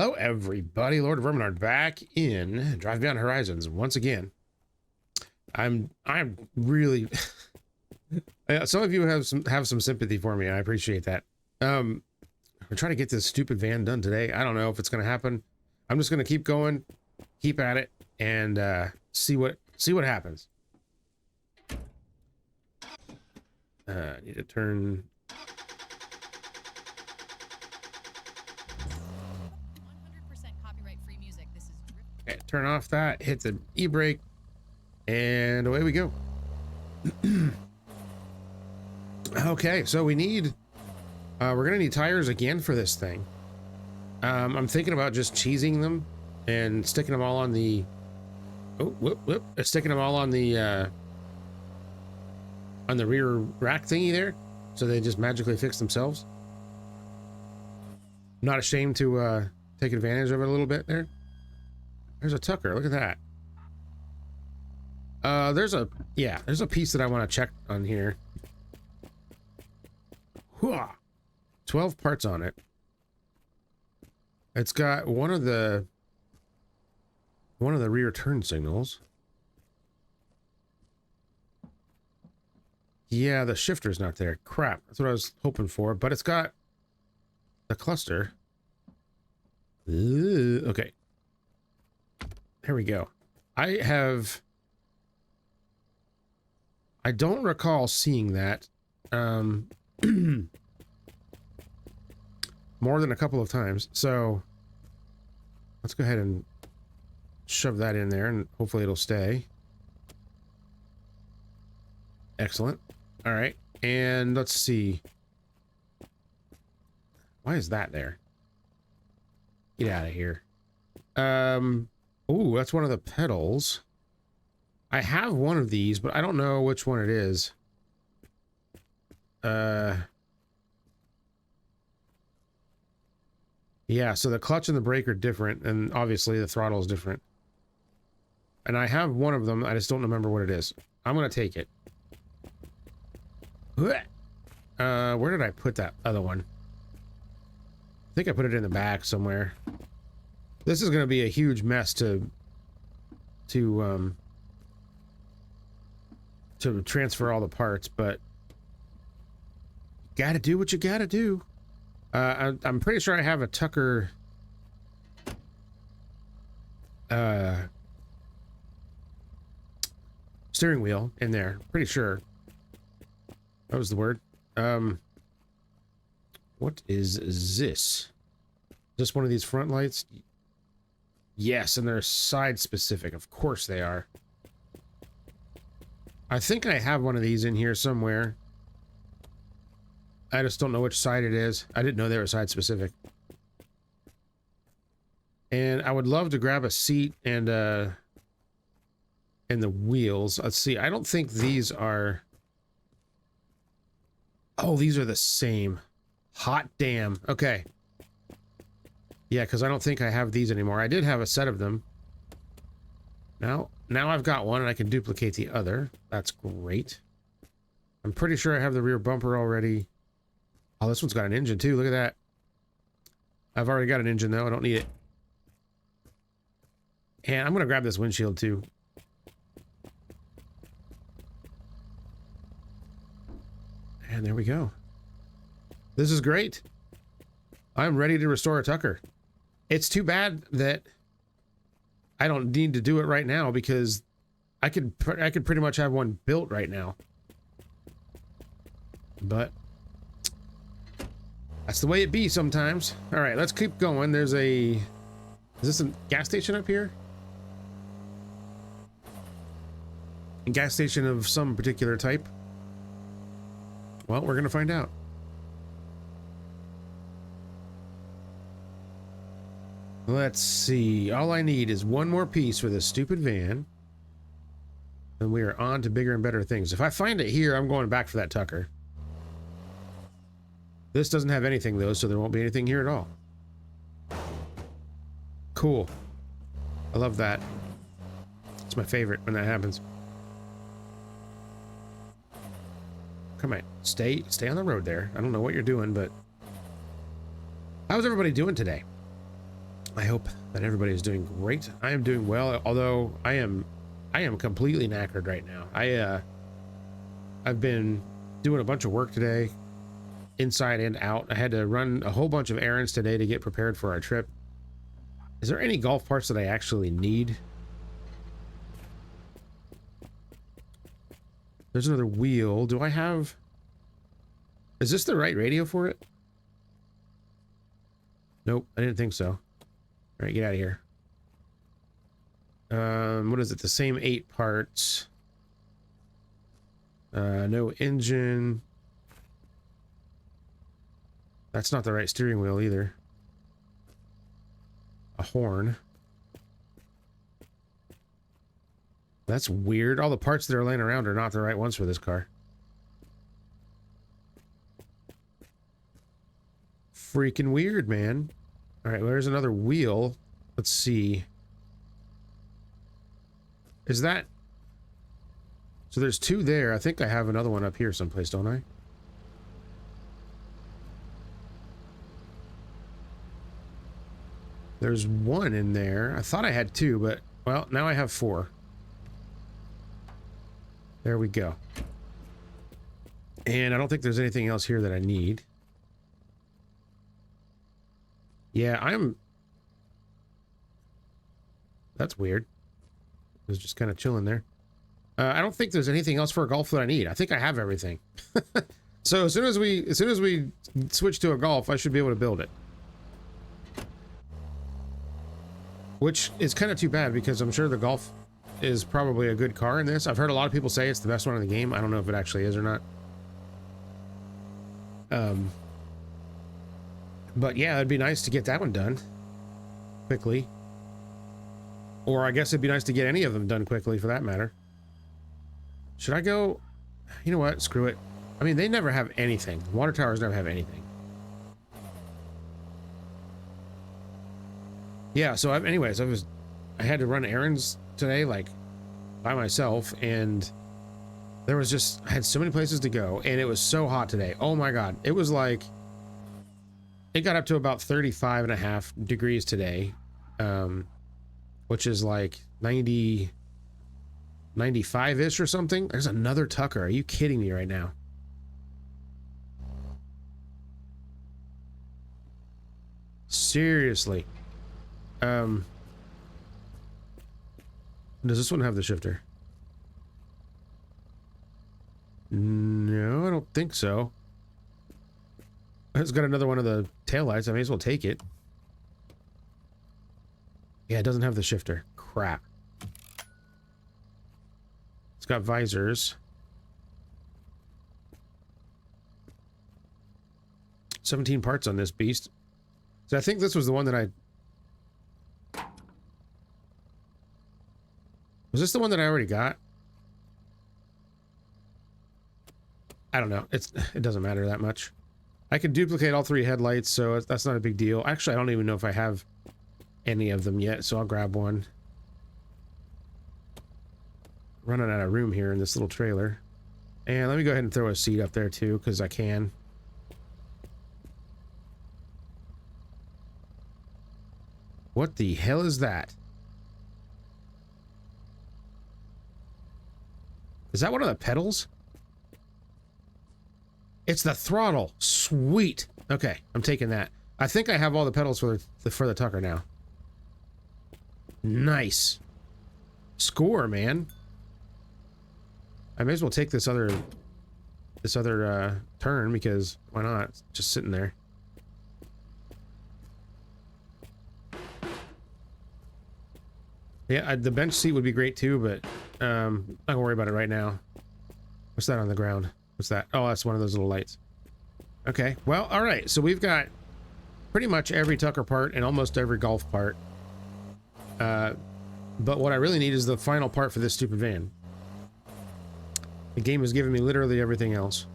Hello, everybody. Lord of Verminard back in Drive Beyond Horizons once again. I'm really some of you have some sympathy for me. I appreciate that. We're trying to get this stupid van done today. I don't know if it's going to happen. I'm just going to keep going, keep at it, and see what happens. I need to turn. Okay, turn off that, hit the e-brake, and away we go. Okay, so we need, we're gonna need tires again for this thing. I'm thinking about just cheesing them and sticking them all on the, sticking them all on the rear rack thingy there, so they just magically fix themselves. I'm not ashamed to take advantage of it a little bit there. There's a Tucker. Look at that. There's a piece that I want to check on here. 12 parts on it. It's got one of the rear turn signals. Yeah, the shifter's not there. Crap. That's what I was hoping for, but it's got the cluster. Okay. There we go. I don't recall seeing that more than a couple of times. So let's go ahead and shove that in there and hopefully it'll stay. Excellent. All right. And let's see. Why is that there? Get out of here. Ooh, that's one of the pedals. I have one of these, but I don't know which one it is. Yeah, so the clutch and the brake are different, and obviously the throttle is different. And I have one of them, I just don't remember what it is. I'm gonna take it. Where did I put that other one? I think I put it in the back somewhere. This is going to be a huge mess to transfer all the parts, but gotta do what you gotta do. I'm pretty sure I have a Tucker steering wheel in there. Pretty sure that was the word. What is this? Just one of these front lights? Yes, and they're side specific. Of course they are. I think I have one of these in here somewhere. I just don't know which side it is. I didn't know they were side specific. And I would love to grab a seat and the wheels. Let's see. I don't think these are... Oh, these are the same. Hot damn. Okay. Yeah, because I don't think I have these anymore. I did have a set of them. Now I've got one and I can duplicate the other. That's great. I'm pretty sure I have the rear bumper already. Oh, this one's got an engine too. Look at that. I've already got an engine though. I don't need it. And I'm going to grab this windshield too. And there we go. This is great. I'm ready to restore a Tucker. It's too bad that I don't need to do it right now because I could pretty much have one built right now. But that's the way it be sometimes. All right, let's keep going. There's a... Is this a gas station up here? A gas station of some particular type? Well, we're going to find out. Let's see. All I need is one more piece for this stupid van. And we are on to bigger and better things. If I find it here, I'm going back for that Tucker. This doesn't have anything though, so there won't be anything here at all. Cool. I love that. It's my favorite when that happens. Come on. Stay on the road there. I don't know what you're doing, but... How's everybody doing today? I hope that everybody is doing great. I am doing well, although I am completely knackered right now. I've been doing a bunch of work today, inside and out. I had to run a whole bunch of errands today to get prepared for our trip. Is there any golf parts that I actually need? There's another wheel. Do I have... Is this the right radio for it? Nope, I didn't think so. All right, get out of here. What is it? The same 8 parts. No engine. That's not the right steering wheel either. A horn. That's weird. All the parts that are laying around are not the right ones for this car. Freaking weird, man. All right, well, there's another wheel. Let's see. Is that... So there's 2 there. I think I have another one up here someplace, don't I? There's 1 in there. I thought I had 2, but... Well, now I have 4. There we go. And I don't think there's anything else here that I need. Yeah, That's weird. It was just kind of chilling there. I don't think there's anything else for a golf that I need. I think I have everything. So as soon as we switch to a golf, I should be able to build it. Which is kind of too bad because I'm sure the golf is probably a good car in this. I've heard a lot of people say it's the best one in the game. I don't know if it actually is or not. But yeah, it'd be nice to get that one done quickly. Or I guess it'd be nice to get any of them done quickly for that matter. Should I go? You know what? Screw it. I mean, they never have anything. Water towers never have anything. Yeah, so anyways, I had to run errands today, like, by myself, and there was just, I had so many places to go, and it was so hot today. Oh my God. It was like, it got up to about 35 and a half degrees today, which is like 95-ish or something. There's another Tucker. Are you kidding me right now? Seriously. Does this one have the shifter? No, I don't think so. It's got another one of the taillights. I may as well take it. Yeah, it doesn't have the shifter. Crap. It's got visors. 17 parts on this beast. So I think this was the one that I... Was this the one that I already got? I don't know. It doesn't matter that much. I can duplicate all 3 headlights, so that's not a big deal. Actually, I don't even know if I have any of them yet, so I'll grab one. Running out of room here in this little trailer. And let me go ahead and throw a seat up there too, because I can. What the hell is that? Is that one of the pedals? It's the throttle. Sweet. Okay, I'm taking that. I think I have all the pedals for the Tucker now. Nice. Score, man. I may as well take this other turn because why not? It's just sitting there. Yeah, the bench seat would be great too, but not gonna worry about it right now. What's that on the ground? What's that? Oh, that's one of those little lights. Okay, well, all right. So we've got pretty much every Tucker part and almost every golf part. But what I really need is the final part for this stupid van. The game has given me literally everything else.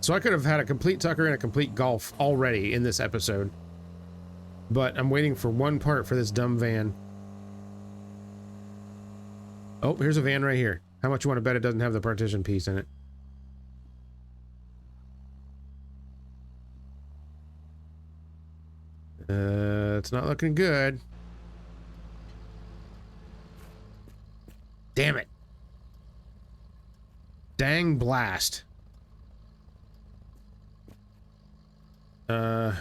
So I could have had a complete Tucker and a complete golf already in this episode. But I'm waiting for one part for this dumb van. Oh, here's a van right here. How much you want to bet it doesn't have the partition piece in it? It's not looking good. Damn it. Dang blast. Alright,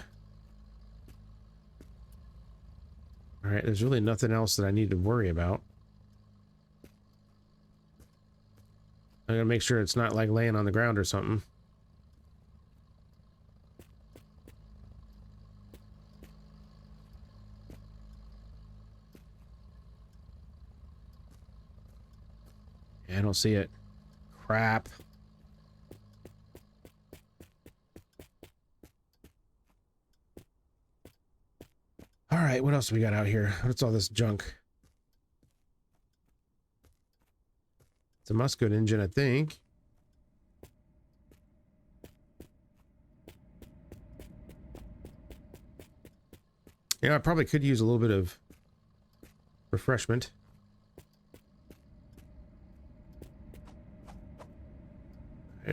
there's really nothing else that I need to worry about. I gotta make sure it's not like laying on the ground or something. Yeah, I don't see it. Crap. All right, what else do we got out here? What's all this junk? It's a Musket engine, I think. Yeah, I probably could use a little bit of refreshment.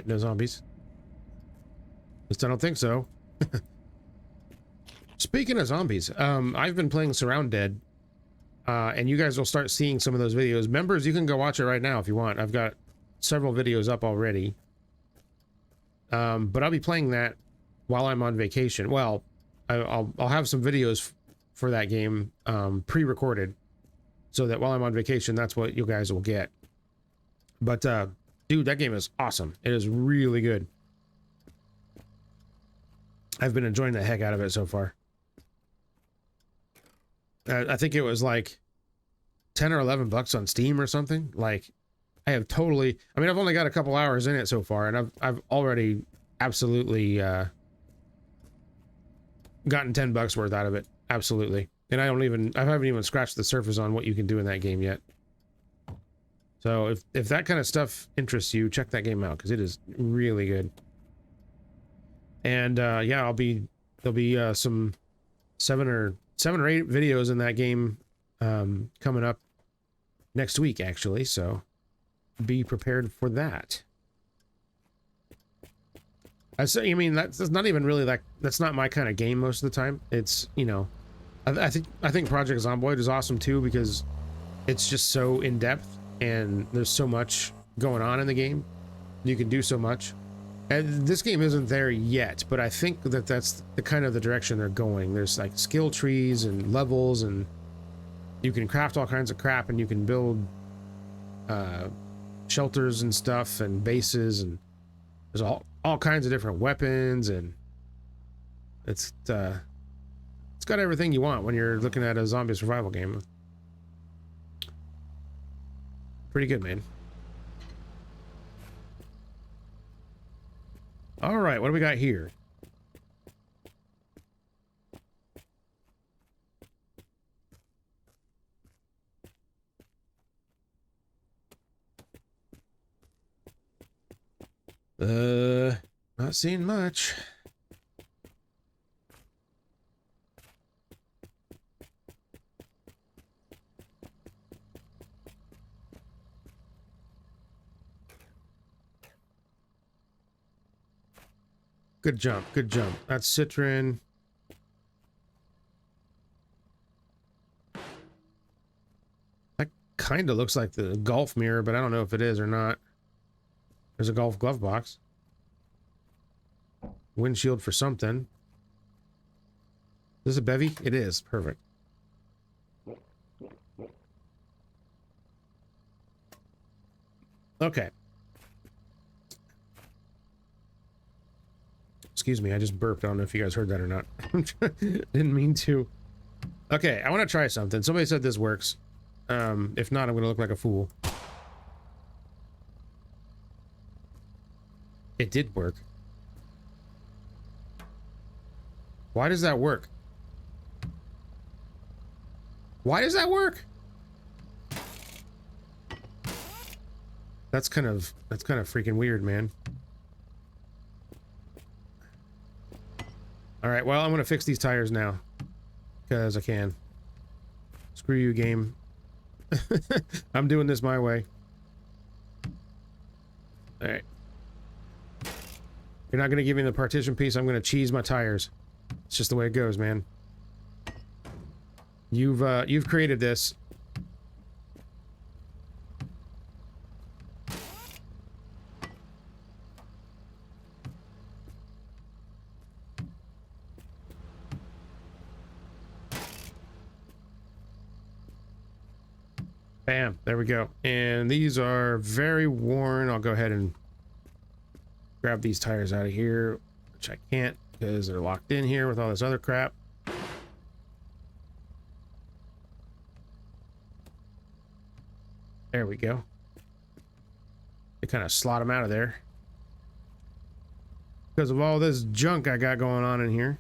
No zombies. At least I don't think so. Speaking of zombies, I've been playing Surround Dead, and you guys will start seeing some of those videos. Members, you can go watch it right now if you want. I've got several videos up already. But I'll be playing that while I'm on vacation. Well, I'll have some videos for that game pre-recorded, so that while I'm on vacation, that's what you guys will get. But dude, that game is awesome. It is really good. I've been enjoying the heck out of it so far. I think it was like 10 or 11 bucks on Steam or something. Like, I have totally, I mean, I've only got a couple hours in it so far, and I've already absolutely gotten 10 bucks worth out of it. Absolutely. And I haven't even scratched the surface on what you can do in that game yet. So if that kind of stuff interests you, check that game out, because it is really good. And yeah, there'll be some seven or 8 videos in that game coming up next week, actually, so be prepared for that. I mean, that's not even really that's not my kind of game most of the time. It's, you know, I think Project Zomboid is awesome too, because it's just so in depth and there's so much going on in the game. You can do so much. And this game isn't there yet, but I think that's the kind of the direction they're going. There's like skill trees and levels, and you can craft all kinds of crap, and you can build shelters and stuff and bases, and there's all kinds of different weapons, and it's got everything you want when you're looking at a zombie survival game. Pretty good, man. All right, what do we got here? Not seeing much. Good jump, good jump. That's Citron. That kind of looks like the golf mirror, but I don't know if it is or not. There's a golf glove box. Windshield for something. Is this a bevy? It is. Perfect. Okay. Excuse me, I just burped. I don't know if you guys heard that or not. Didn't mean to. Okay, I want to try something. Somebody said this works. If not, I'm going to look like a fool. It did work. Why does that work? Why does that work? That's kind of freaking weird, man. All right, well, I'm gonna fix these tires now, because I can. Screw you, game. I'm doing this my way. All right. You're not gonna give me the partition piece. I'm gonna cheese my tires. It's just the way it goes, man. You've created this. Bam, there we go. And these are very worn. I'll go ahead and grab these tires out of here, which I can't because they're locked in here with all this other crap. There we go. They kind of slot them out of there because of all this junk I got going on in here.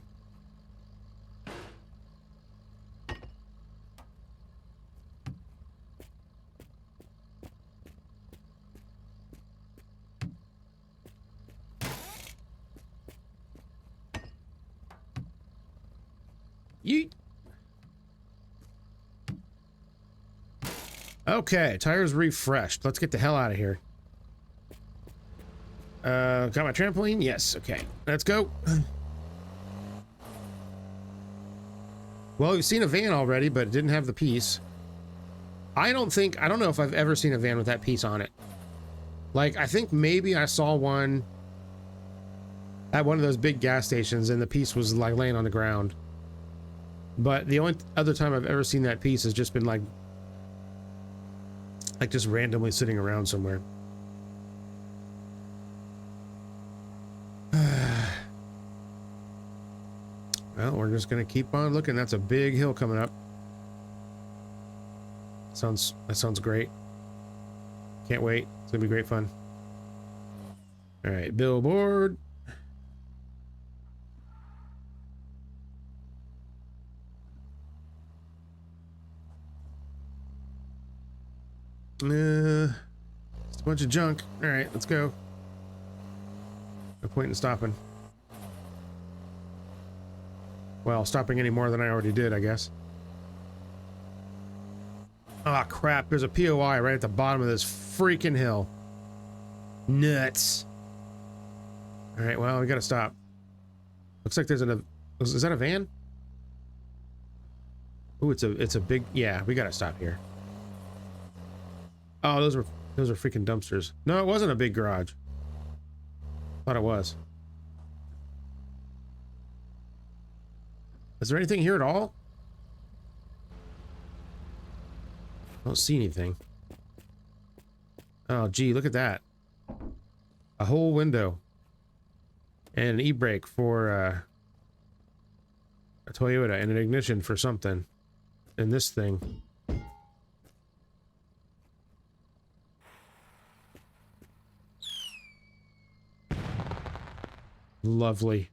Yeet. Okay, tires refreshed. Let's get the hell out of here. Got my trampoline? Yes, okay. Let's go. Well, we've seen a van already, but it didn't have the piece. I don't know if I've ever seen a van with that piece on it. Like, I think maybe I saw one at one of those big gas stations and the piece was like laying on the ground. But the only other time I've ever seen that piece has just been like just randomly sitting around somewhere. Well, we're just gonna keep on looking. That's a big hill coming up. That sounds great. Can't wait. It's gonna be great fun. All right, billboard. It's a bunch of junk. All right, let's go. No point in stopping. Well, stopping any more than I already did, I guess. Ah, crap. There's a POI right at the bottom of this freaking hill. Nuts. All right, well, we gotta stop. Looks like there's is that a van? Ooh, it's a big, yeah, we gotta stop here. Oh, those are freaking dumpsters. No, it wasn't a big garage. Thought it was. Is there anything here at all? I don't see anything. Oh, gee, look at that. A whole window. And an e-brake for a Toyota and an ignition for something. And this thing. Lovely.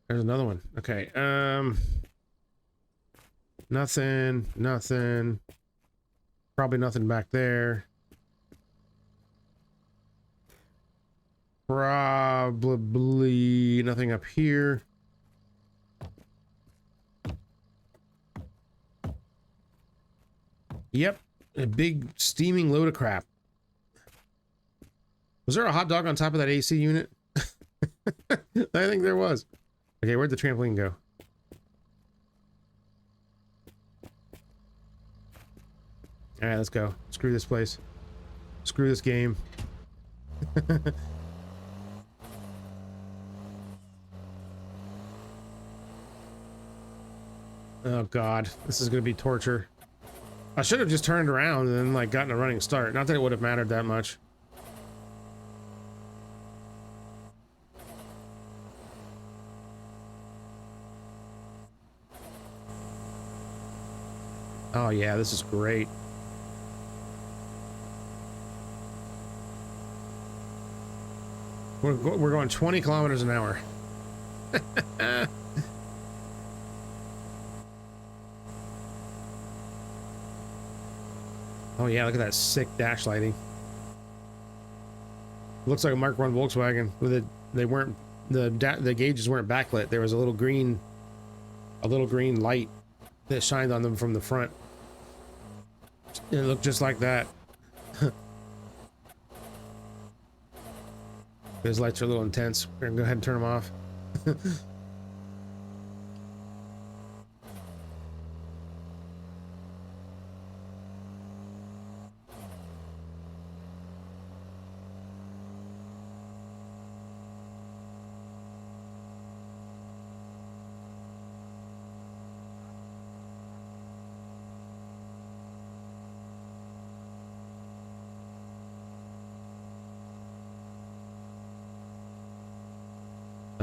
There's another one. Okay. Nothing. Probably nothing back there. Probably nothing up here. Yep. A big steaming load of crap. Was there a hot dog on top of that AC unit? I think there was. Okay, where'd the trampoline go? Alright, let's go. Screw this place. Screw this game. Oh god, this is gonna be torture. I should have just turned around and then, like, gotten a running start. Not that it would have mattered that much. Oh yeah, this is great. We're going 20 kilometers an hour. Oh yeah, look at that sick dash lighting. Looks like a Mark I Volkswagen. With it, they weren't, the gauges weren't backlit. There was a little green light that shined on them from the front. It looked just like that. Those lights are a little intense. We're gonna go ahead and turn them off.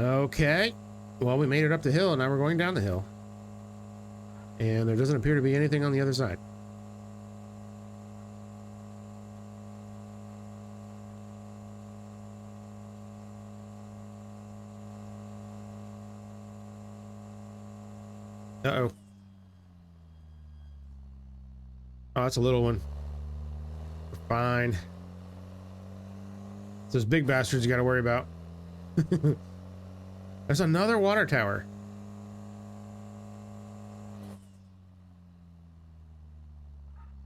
Okay, well, we made it up the hill, and now we're going down the hill. And there doesn't appear to be anything on the other side. Uh-oh. Oh, that's a little one. We're fine. It's those big bastards you gotta worry about. There's another water tower.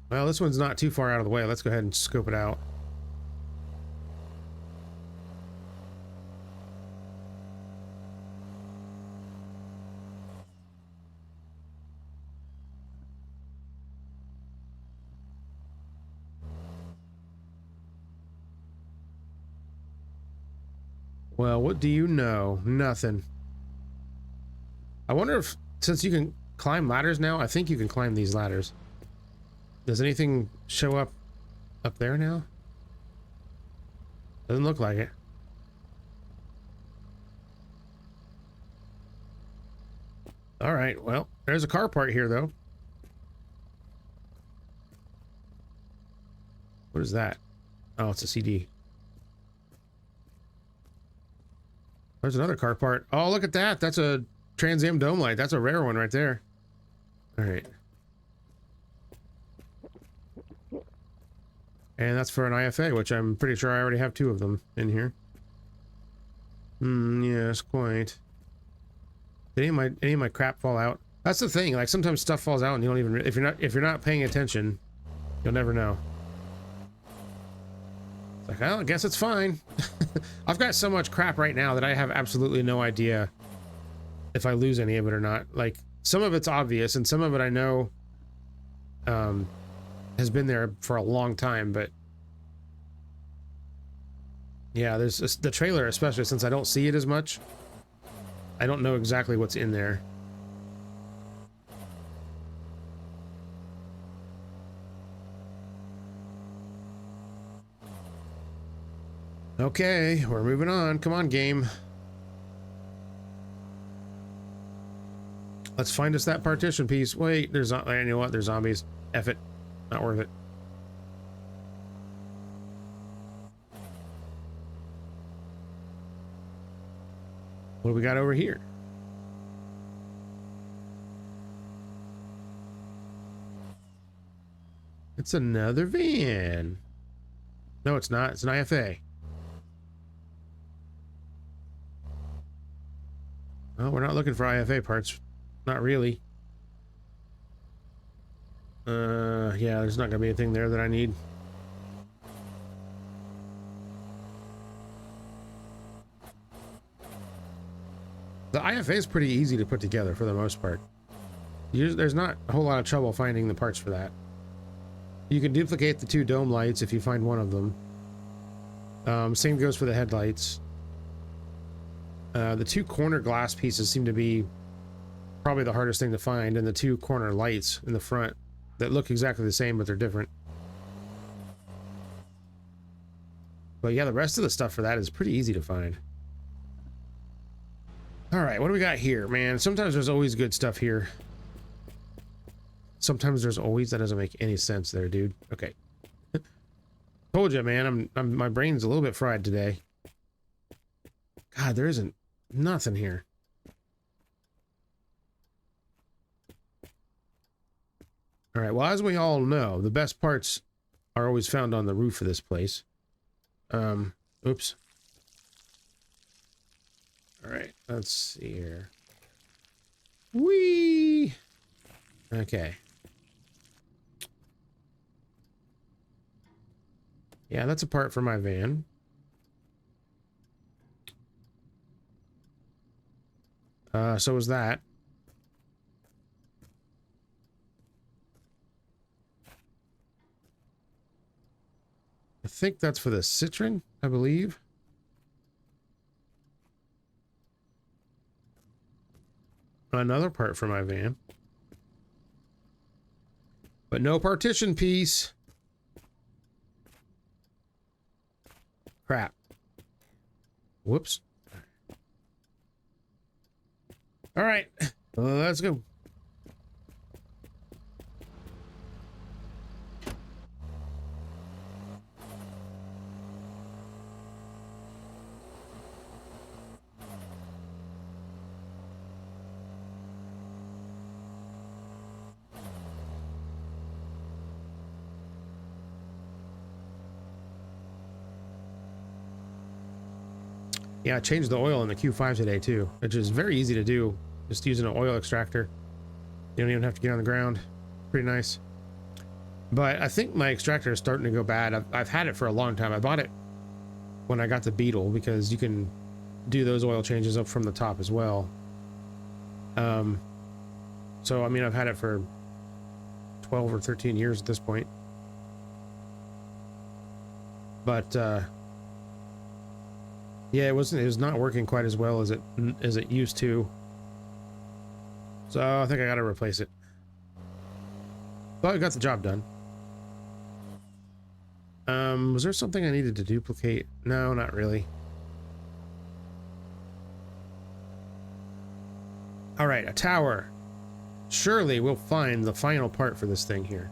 Well, this one's not too far out of the way. Let's go ahead and scope it out. Well, what do you know? Nothing. I wonder if, since you can climb ladders now, I think you can climb these ladders. Does anything show up there now? Doesn't look like it. All right, well, there's a car part here, though. What is that? Oh, it's a CD. There's another car part. Oh, look at that. That's a Trans Am dome light. That's a rare one right there. All right. And that's for an IFA, which I'm pretty sure I already have 2 of them in here. Yes, quite. Did any of my crap fall out? That's the thing. Like sometimes stuff falls out and you don't even if you're not paying attention, you'll never know. It's like, well, I guess it's fine. I've got so much crap right now that I have absolutely no idea if I lose any of it or not. Like some of it's obvious and some of it I know has been there for a long time, but yeah, there's the trailer, especially since I don't see it as much. I don't know exactly what's in there. Okay, we're moving on. Come on, game. Let's find us that partition piece. Wait, you know what? There's zombies. F it. Not worth it. What do we got over here? It's another van. No, it's not. It's an IFA. Well, we're not looking for IFA parts. Not really. Yeah, there's not gonna be anything there that I need. The IFA is pretty easy to put together for the most part. There's not a whole lot of trouble finding the parts for that. You can duplicate the 2 dome lights if you find one of them. Same goes for the headlights. The 2 corner glass pieces seem to be probably the hardest thing to find, and the 2 corner lights in the front that look exactly the same, but they're different. But yeah, the rest of the stuff for that is pretty easy to find. All right, what do we got here, man? Sometimes there's always good stuff here. Sometimes there's always, that doesn't make any sense there, dude. Okay. Told you, man, my brain's a little bit fried today. God, there isn't nothing here. All right, well, as we all know, the best parts are always found on the roof of this place. Oops. All right, let's see here. Whee! Okay. Yeah, that's a part for my van. So was that. I think that's for the citron, I believe. Another part for my van. But no partition piece. Crap. Whoops. All right. Let's go. Yeah, I changed the oil in the Q5 today too, which is very easy to do. Just using an oil extractor. You don't even have to get on the ground. Pretty nice. But I think my extractor is starting to go bad. I've had it for a long time. I bought it when I got the Beetle because you can do those oil changes up from the top as well. So I mean, I've had it for 12 or 13 years at this point. But yeah, it was not working quite as well as it used to. So I think I gotta replace it. But I got the job done. Was there something I needed to duplicate? No, not really. All right, a tower. Surely we'll find the final part for this thing here.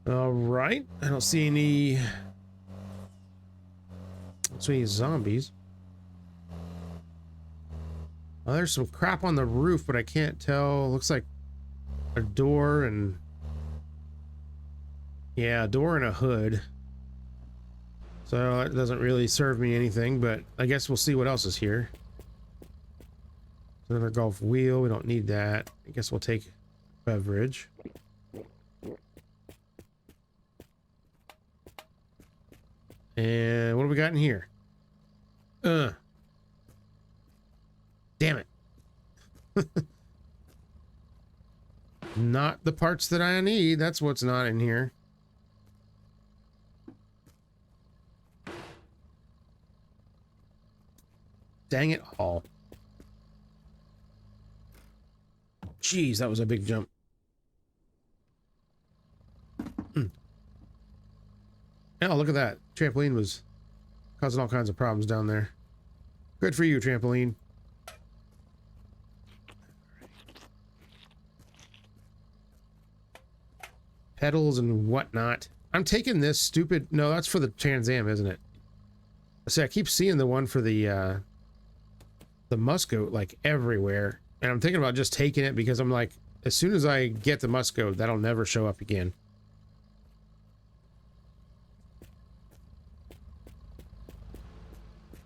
All right, I don't see any zombies. Oh, there's some crap on the roof, but I can't tell. Looks like a door and... yeah, a door and a hood. So that doesn't really serve me anything, but I guess we'll see what else is here. Another golf wheel, we don't need that. I guess we'll take beverage. And what do we got in here? Damn it. Not the parts that I need. That's what's not in here. Dang it all. Jeez, that was a big jump. Oh, look at that. Trampoline was causing all kinds of problems down there. Good for you, trampoline. Pedals and whatnot. I'm taking this stupid... no, that's for the Trans Am, isn't it? See, I keep seeing the one for the Muscoat, like, everywhere. And I'm thinking about just taking it because I'm like, as soon as I get the Muscoat, that'll never show up again.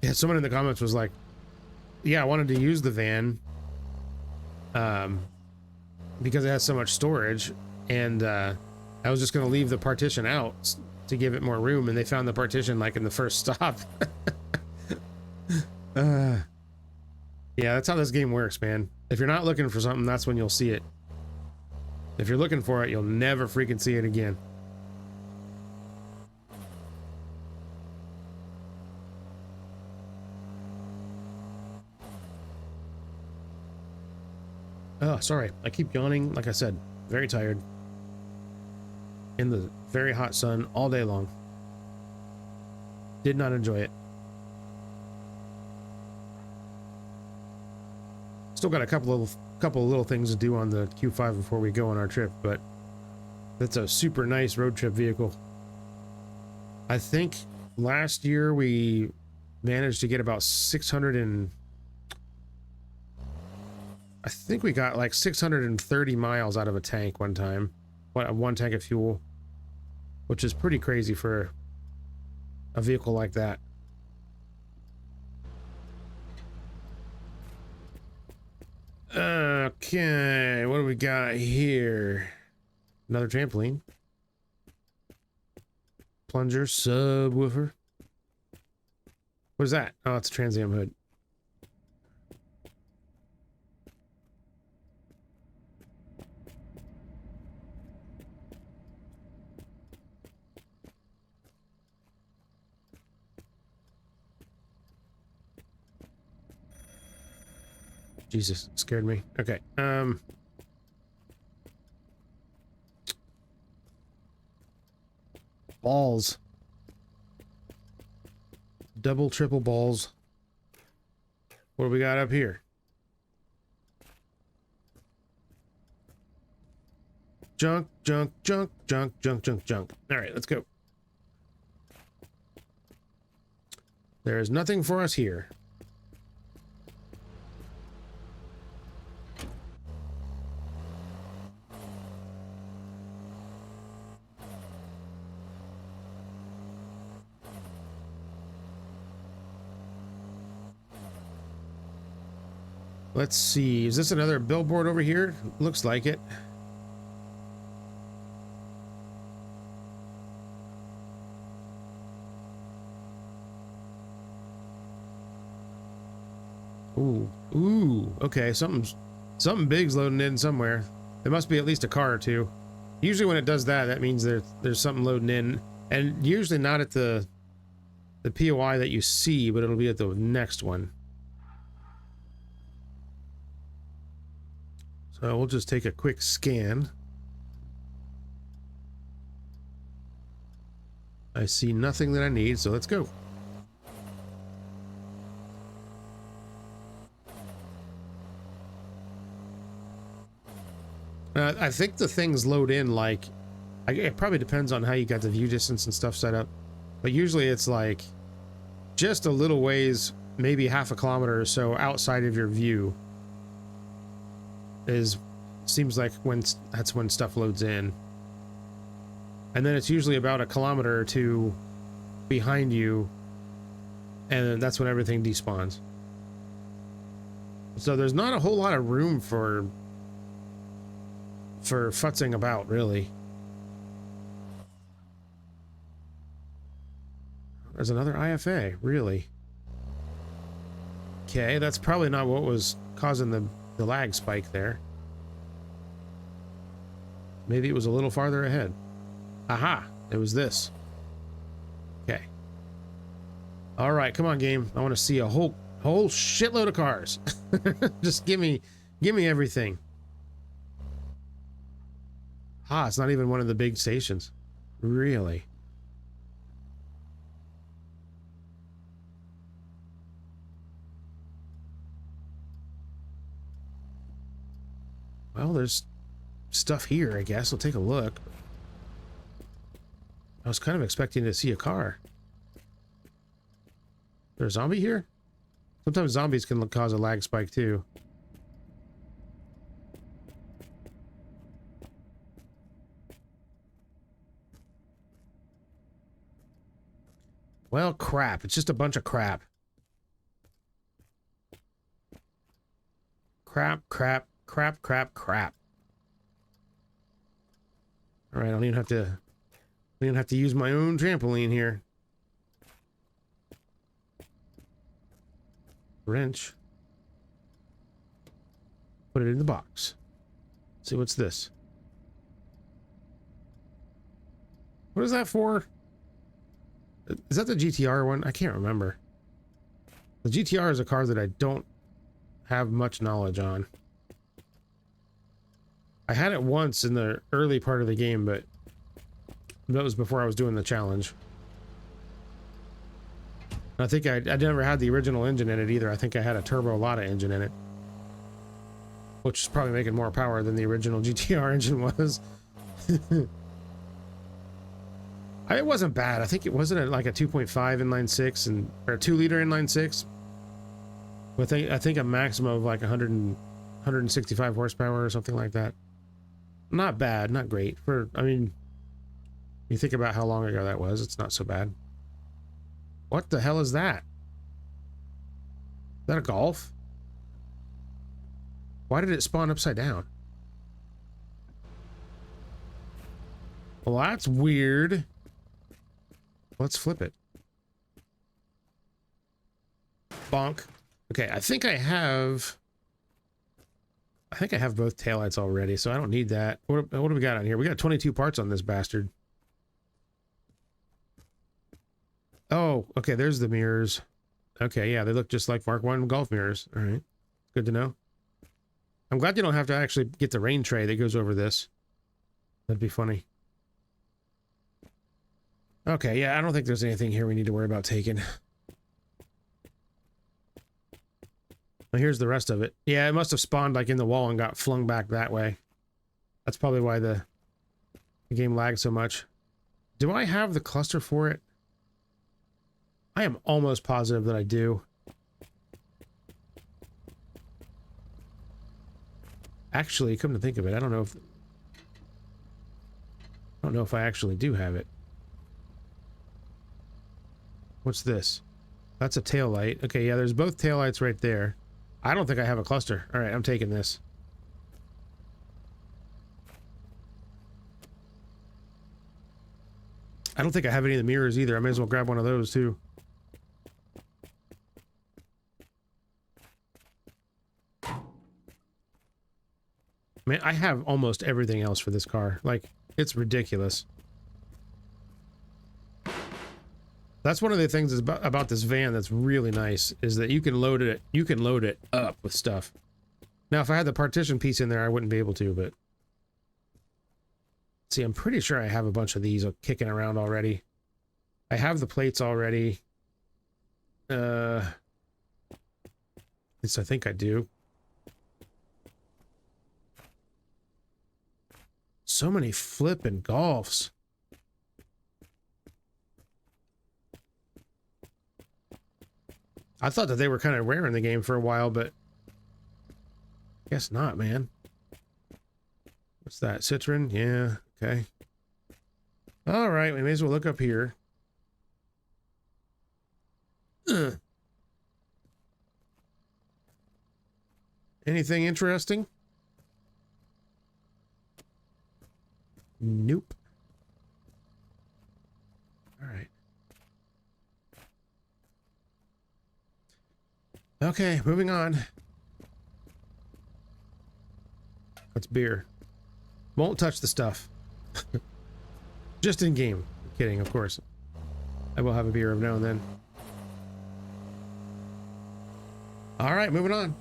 Yeah, someone in the comments was like, yeah, I wanted to use the van because it has so much storage, and I was just going to leave the partition out to give it more room, and they found the partition like in the first stop. Yeah, that's how this game works, man. If you're not looking for something, that's when you'll see it. If you're looking for it, you'll never freaking see it again. Oh, sorry. I keep yawning. Like I said, very tired. In the very hot sun all day long. Did not enjoy it. Still got a couple of little things to do on the Q5 before we go on our trip, but that's a super nice road trip vehicle. I think last year we managed to get about 600 and... I think we got like 630 miles out of a tank one time. One tank of fuel. which is pretty crazy for a vehicle like that. Okay, what do we got here? Another trampoline. Plunger, subwoofer. What is that? Oh, it's a Trans Am hood. Jesus, scared me. Okay. Balls. Double, triple balls. What do we got up here? Junk, junk, junk, junk, junk, junk, junk. All right, let's go. There is nothing for us here. Let's see. Is this another billboard over here? Looks like it. Ooh. Ooh. Okay, something big's loading in somewhere. There must be at least a car or two. Usually when it does that, that means there's something loading in. And usually not at the POI that you see, but it'll be at the next one. So we'll just take a quick scan. I see nothing that I need, so let's go. I think the things load in like... it probably depends on how you got the view distance and stuff set up. But usually it's like just a little ways, maybe half a kilometer or so outside of your view. Seems like that's when stuff loads in, and then it's usually about a kilometer or two behind you, and that's when everything despawns. So there's not a whole lot of room for futzing about, really. There's another IFA, really. Okay, that's probably not what was causing the lag spike there. Maybe it was a little farther ahead. Aha! It was this. Okay. All right, come on, game. I want to see a whole shitload of cars. Just give me everything. Ah, it's not even one of the big stations. Really? Well, there's stuff here, I guess. We'll take a look. I was kind of expecting to see a car. There's a zombie here? Sometimes zombies can cause a lag spike too. Well, crap. It's just a bunch of crap. Crap, crap, crap, crap, crap. All right, I don't even have to use my own trampoline here. Wrench. Put it in the box. See, what's this? What is that for? Is that the GTR one? I can't remember. The GTR is a car that I don't have much knowledge on. I had it once in the early part of the game, but that was before I was doing the challenge. I think I never had the original engine in it either. I think I had a Turbo Lotta engine in it, which is probably making more power than the original GTR engine was. It wasn't bad. I think it wasn't like a 2.5 inline-6 or a 2-liter inline-6 with I think a maximum of like 165 horsepower or something like that. Not bad, not great. I mean, You think about how long ago that was, it's not so bad. What the hell is that? Is that a Golf? Why did it spawn upside down? Well, that's weird. Let's flip it. Bonk. Okay, I think I have both taillights already, so I don't need that. What do we got on here? We got 22 parts on this bastard. Oh, okay, there's the mirrors. Okay, yeah, they look just like Mark 1 Golf mirrors. All right, good to know. I'm glad you don't have to actually get the rain tray that goes over this. That'd be funny. Okay, yeah, I don't think there's anything here we need to worry about taking. Well, here's the rest of it. Yeah, it must have spawned like in the wall and got flung back that way. That's probably why the game lagged so much. Do I have the cluster for it? I am almost positive that I do. Actually, come to think of it, I don't know if I actually do have it. What's this? That's a tail light. Okay, yeah, there's both tail lights right there. I don't think I have a cluster. All right, I'm taking this. I don't think I have any of the mirrors either. I may as well grab one of those too. Man, I have almost everything else for this car. Like, it's ridiculous. That's one of the things about this van that's really nice, is that you can load it up with stuff. Now, if I had the partition piece in there, I wouldn't be able to, but... See, I'm pretty sure I have a bunch of these kicking around already. I have the plates already. At least I think I do. So many flippin' Golfs. I thought that they were kind of rare in the game for a while, but guess not, man. What's that? Citroen? Yeah, okay. All right, we may as well look up here. Anything interesting? Nope. All right. Okay, moving on. What's beer? Won't touch the stuff. Just in game. Kidding, of course. I will have a beer every now and then. All right, moving on.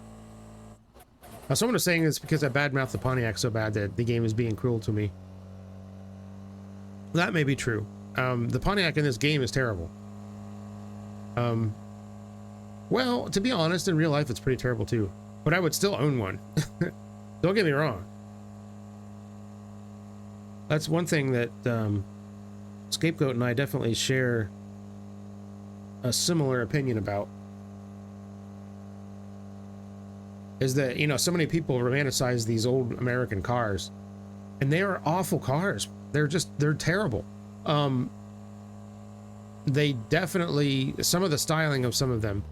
Now, someone was saying it's because I badmouthed the Pontiac so bad that the game is being cruel to me. That may be true. The Pontiac in this game is terrible. Well, to be honest, in real life, it's pretty terrible too. But I would still own one. Don't get me wrong. That's one thing that Scapegoat and I definitely share a similar opinion about. Is that, you know, so many people romanticize these old American cars. And they are awful cars. They're terrible. They definitely, some of the styling of some of them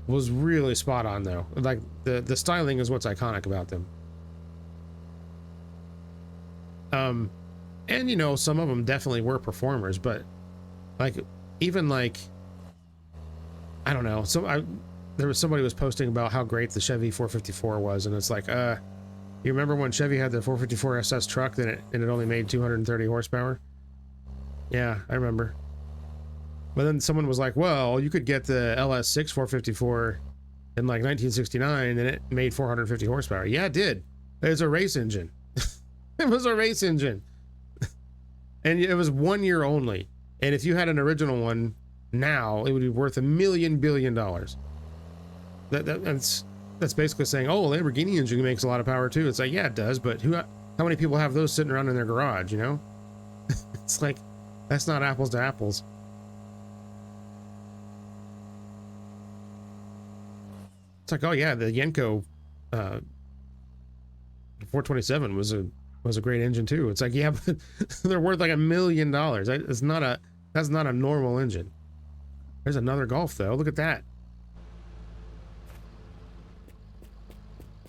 was really spot on though. Like the styling is what's iconic about them. And you know, some of them definitely were performers, but like even like, I don't know. There was somebody was posting about how great the Chevy 454 was, and it's like, you remember when Chevy had the 454 SS truck and it only made 230 horsepower? Yeah, I remember. But then someone was like, well, you could get the LS6 454 in like 1969 and it made 450 horsepower. Yeah, it did. It's a race engine. It was a race engine. And it was 1 year only. And if you had an original one now, it would be worth $1 billion. That's basically saying, oh, a Lamborghini engine makes a lot of power too. It's like, yeah, it does, but how many people have those sitting around in their garage, you know? It's like, that's not apples to apples. It's like, oh yeah, the Yenko 427 was was a great engine too. It's like, yeah, but they're worth like $1 million. That's not a normal engine. There's another Golf though. Look at that.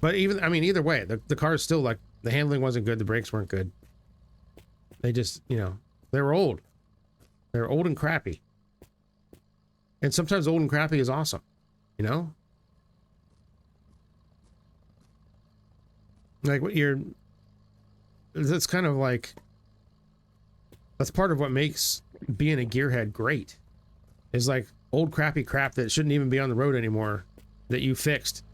But even, I mean, either way, the car is still like, the handling wasn't good. The brakes weren't good. They just, you know, they were old. They were old and crappy. And sometimes old and crappy is awesome, you know? Like what that's kind of like, that's part of what makes being a gearhead great. Is like old crappy crap that shouldn't even be on the road anymore that you fixed.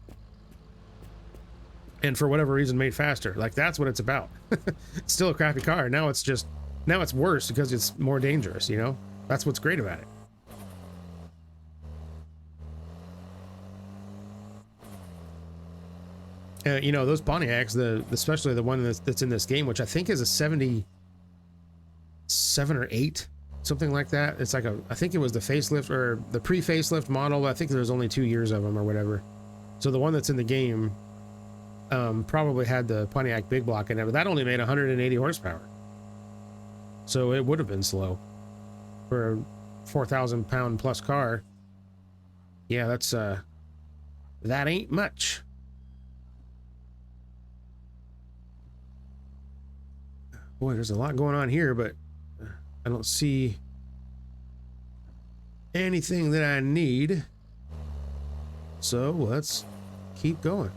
And for whatever reason made faster. Like that's what it's about. It's still a crappy car. Now it's worse because it's more dangerous, you know? That's what's great about it. You know, those Pontiacs, especially the one that's in this game, which I think is a 77 or 8, something like that. It's like I think it was the facelift or the pre-facelift model. I think there's only 2 years of them or whatever. So the one that's in the game probably had the Pontiac big block in it, but that only made 180 horsepower. So it would have been slow for a 4,000 pound plus car. Yeah, that's that ain't much. Boy, there's a lot going on here, but I don't see anything that I need. So let's keep going.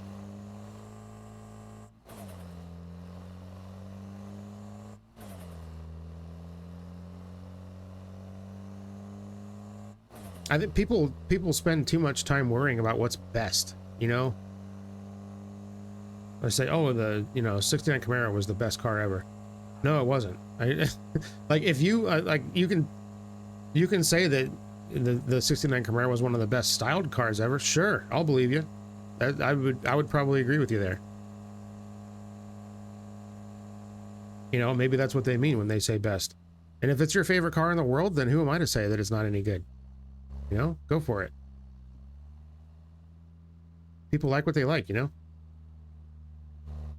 I think people spend too much time worrying about what's best, you know? I say, oh, the 69 Camaro was the best car ever. No, it wasn't. Like if you like you can say that the 69 Camaro was one of the best styled cars ever. Sure, I'll believe you. I would probably agree with you there. You know, maybe that's what they mean when they say best. And if it's your favorite car in the world, then who am I to say that it's not any good? You know, go for it. People like what they like, you know?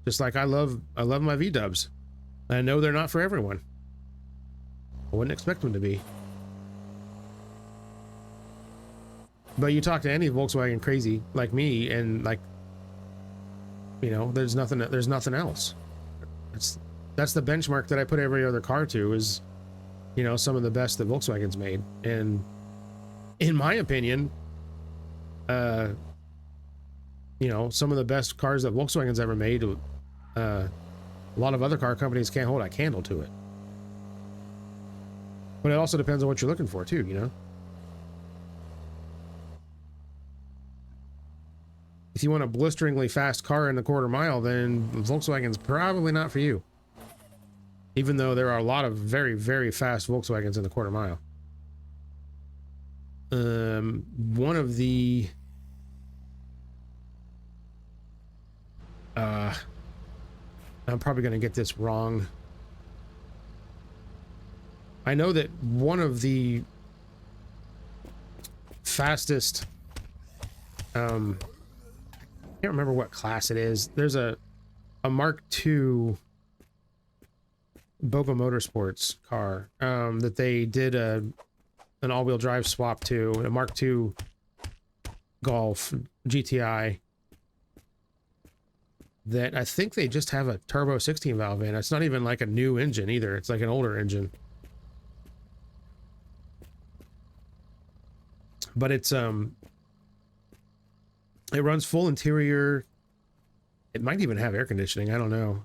Just like I love my V-dubs. I know they're not for everyone. I wouldn't expect them to be. But you talk to any Volkswagen crazy like me, and like, you know, there's nothing else. That's the benchmark that I put every other car to, is, you know, some of the best that Volkswagen's made. And in my opinion, you know, some of the best cars that Volkswagen's ever made, a lot of other car companies can't hold a candle to it. But it also depends on what you're looking for too, you know? If you want a blisteringly fast car in the quarter mile, then Volkswagen's probably not for you. Even though there are a lot of very, very fast Volkswagens in the quarter mile. One of the I'm probably going to get this wrong. I know that one of the fastest, I can't remember what class it is. There's a Mark II Bova Motorsports car that they did an all-wheel drive swap to, a Mark II Golf GTI, that I think they just have a turbo 16 valve in. It's not even like a new engine either. It's like an older engine. But it's it runs full interior. It might even have air conditioning. I don't know.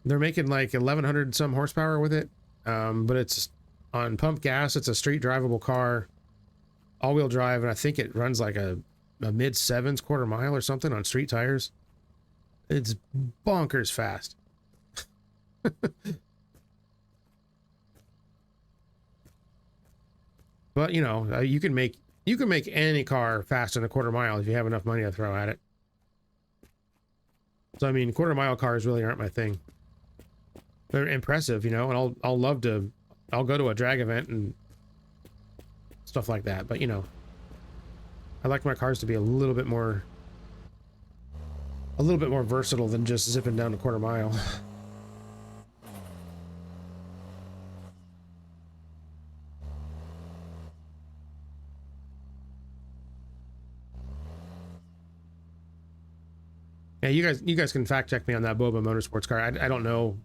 They're making like 1,100 some horsepower with it. But it's on pump gas. It's a street drivable car. All-wheel drive, and I think it runs like a mid-7s quarter mile or something on street tires. It's bonkers fast. But you know, you can make any car fast in a quarter mile if you have enough money to throw at it. So I mean, quarter mile cars really aren't my thing. They're impressive, you know, and I'll go to a drag event and stuff like that, but you know, I like my cars to be a little bit more a little bit more versatile than just zipping down a quarter mile. Yeah, you guys can fact check me on that Boba Motorsports car. I don't know.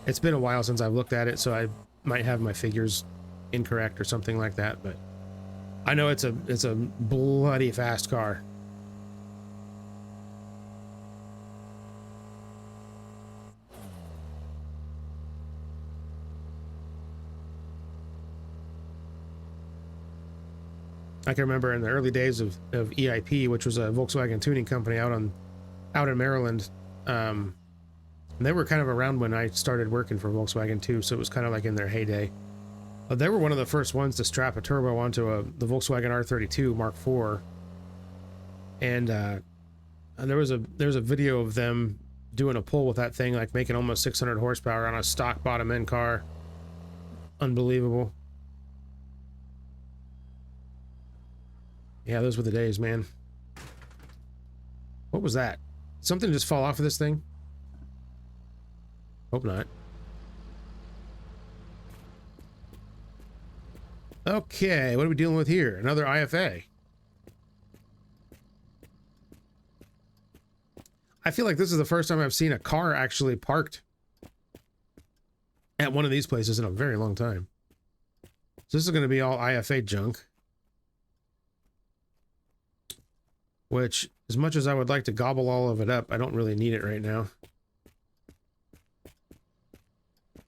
It's been a while since I've looked at it, so I might have my figures incorrect or something like that, but I know it's a bloody fast car. I can remember in the early days of EIP, which was a Volkswagen tuning company out in Maryland. They were kind of around when I started working for Volkswagen too, so it was kind of like in their heyday. They were one of the first ones to strap a turbo onto the Volkswagen R32 Mark IV, and there was a video of them doing a pull with that thing, like making almost 600 horsepower on a stock bottom end car. Unbelievable. Yeah, those were the days, man. What was that? Something just fall off of this thing? Hope not. Okay, what are we dealing with here? Another IFA. I feel like this is the first time I've seen a car actually parked at one of these places in a very long time. So this is going to be all IFA junk. Which, as much as I would like to gobble all of it up, I don't really need it right now.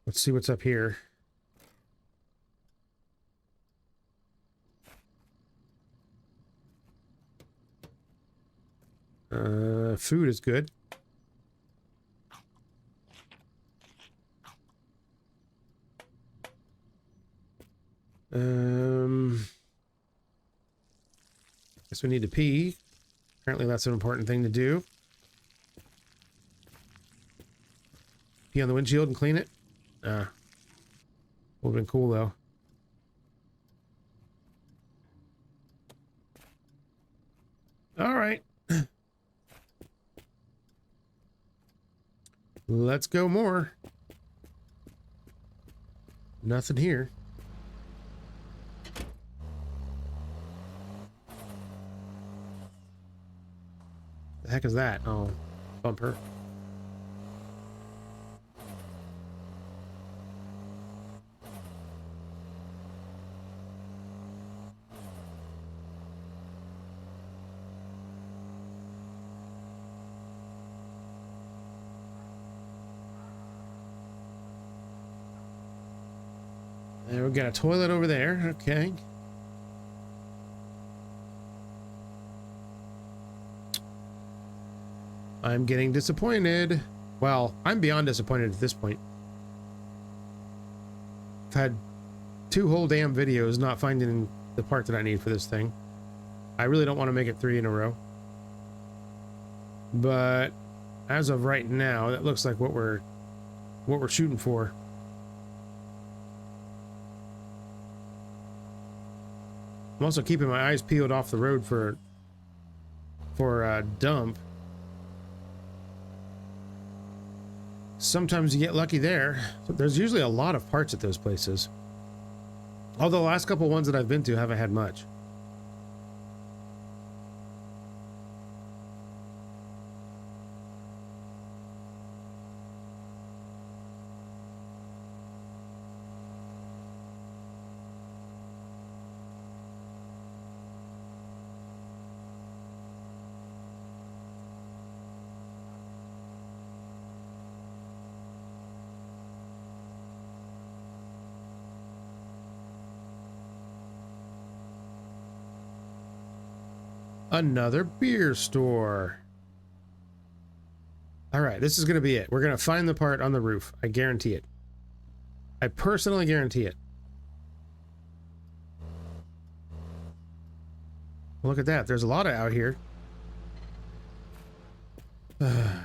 Let's see what's up here. Food is good. Guess we need to pee. Apparently that's an important thing to do. Pee on the windshield and clean it? Would've been cool though. Alright. Let's go more. Nothing here. The heck is that? Oh, bumper. There, we got a toilet over there. Okay. I'm getting disappointed. Well, I'm beyond disappointed at this point. I've had 2 whole damn videos not finding the part that I need for this thing. I really don't want to make it 3 in a row. But as of right now, that looks like what we're shooting for. I'm also keeping my eyes peeled off the road for a dump. Sometimes you get lucky there. There's usually a lot of parts at those places. Although the last couple ones that I've been to haven't had much. Another beer store. All right, this is going to be it. We're going to find the part on the roof. I guarantee it. I personally guarantee it. Look at that. There's a lot of out here. A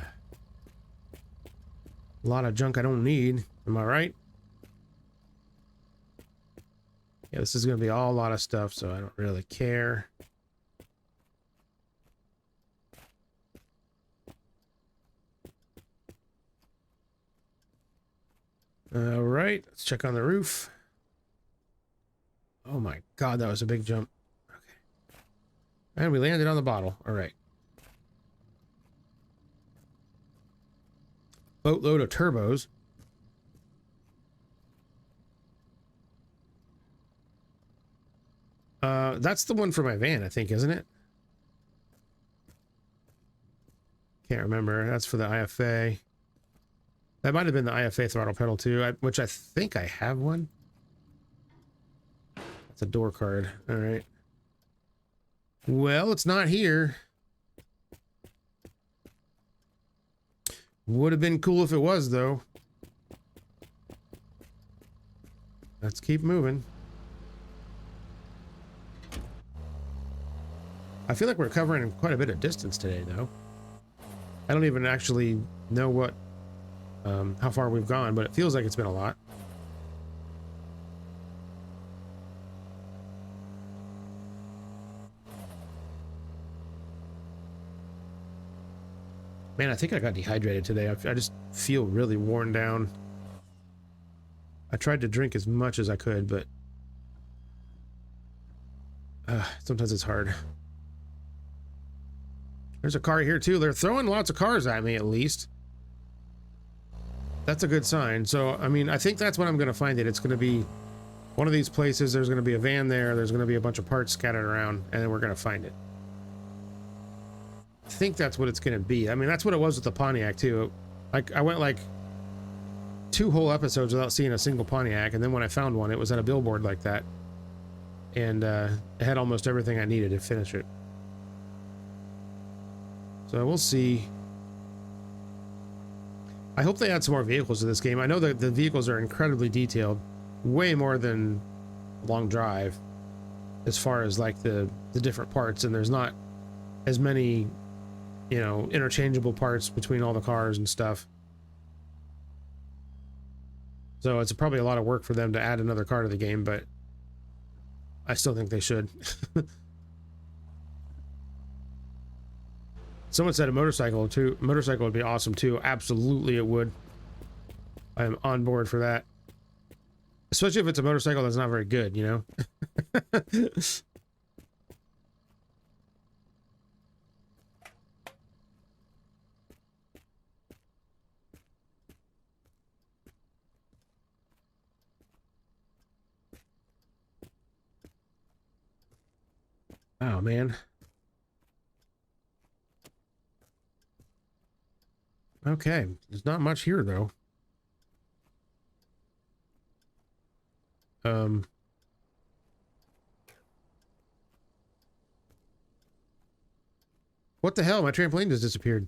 lot of junk I don't need. Am I right? Yeah, this is going to be all a lot of stuff, so I don't really care. All right, let's check on the roof. Oh my god, that was a big jump. Okay. And we landed on the bottle. All right. Boatload of turbos. That's the one for my van, I think, isn't it? Can't remember. That's for the IFA. That might have been the IFA throttle pedal too, which I think I have one. That's a door card. All right. Well, it's not here. Would have been cool if it was, though. Let's keep moving. I feel like we're covering quite a bit of distance today, though. I don't even actually know what, how far we've gone, but it feels like it's been a lot. Man, I think I got dehydrated today. I just feel really worn down. I tried to drink as much as I could, but sometimes it's hard. There's a car here too. They're throwing lots of cars at me, at least. That's a good sign. So, I mean, I think that's when I'm going to find it. It's going to be one of these places. There's going to be a van there. There's going to be a bunch of parts scattered around, and then we're going to find it. I think that's what it's going to be. I mean, that's what it was with the Pontiac too. Like, I went like 2 whole episodes without seeing a single Pontiac, and then when I found one, it was at a billboard like that. And it had almost everything I needed to finish it. So we'll see. I hope they add some more vehicles to this game. I know that the vehicles are incredibly detailed, way more than Long Drive, as far as like the different parts, and there's not as many, you know, interchangeable parts between all the cars and stuff. So it's probably a lot of work for them to add another car to the game, but I still think they should. Someone said a motorcycle too. Motorcycle would be awesome too. Absolutely, it would. I am on board for that. Especially if it's a motorcycle that's not very good, you know? Oh, man. Okay, there's not much here, though. What the hell? My trampoline just disappeared.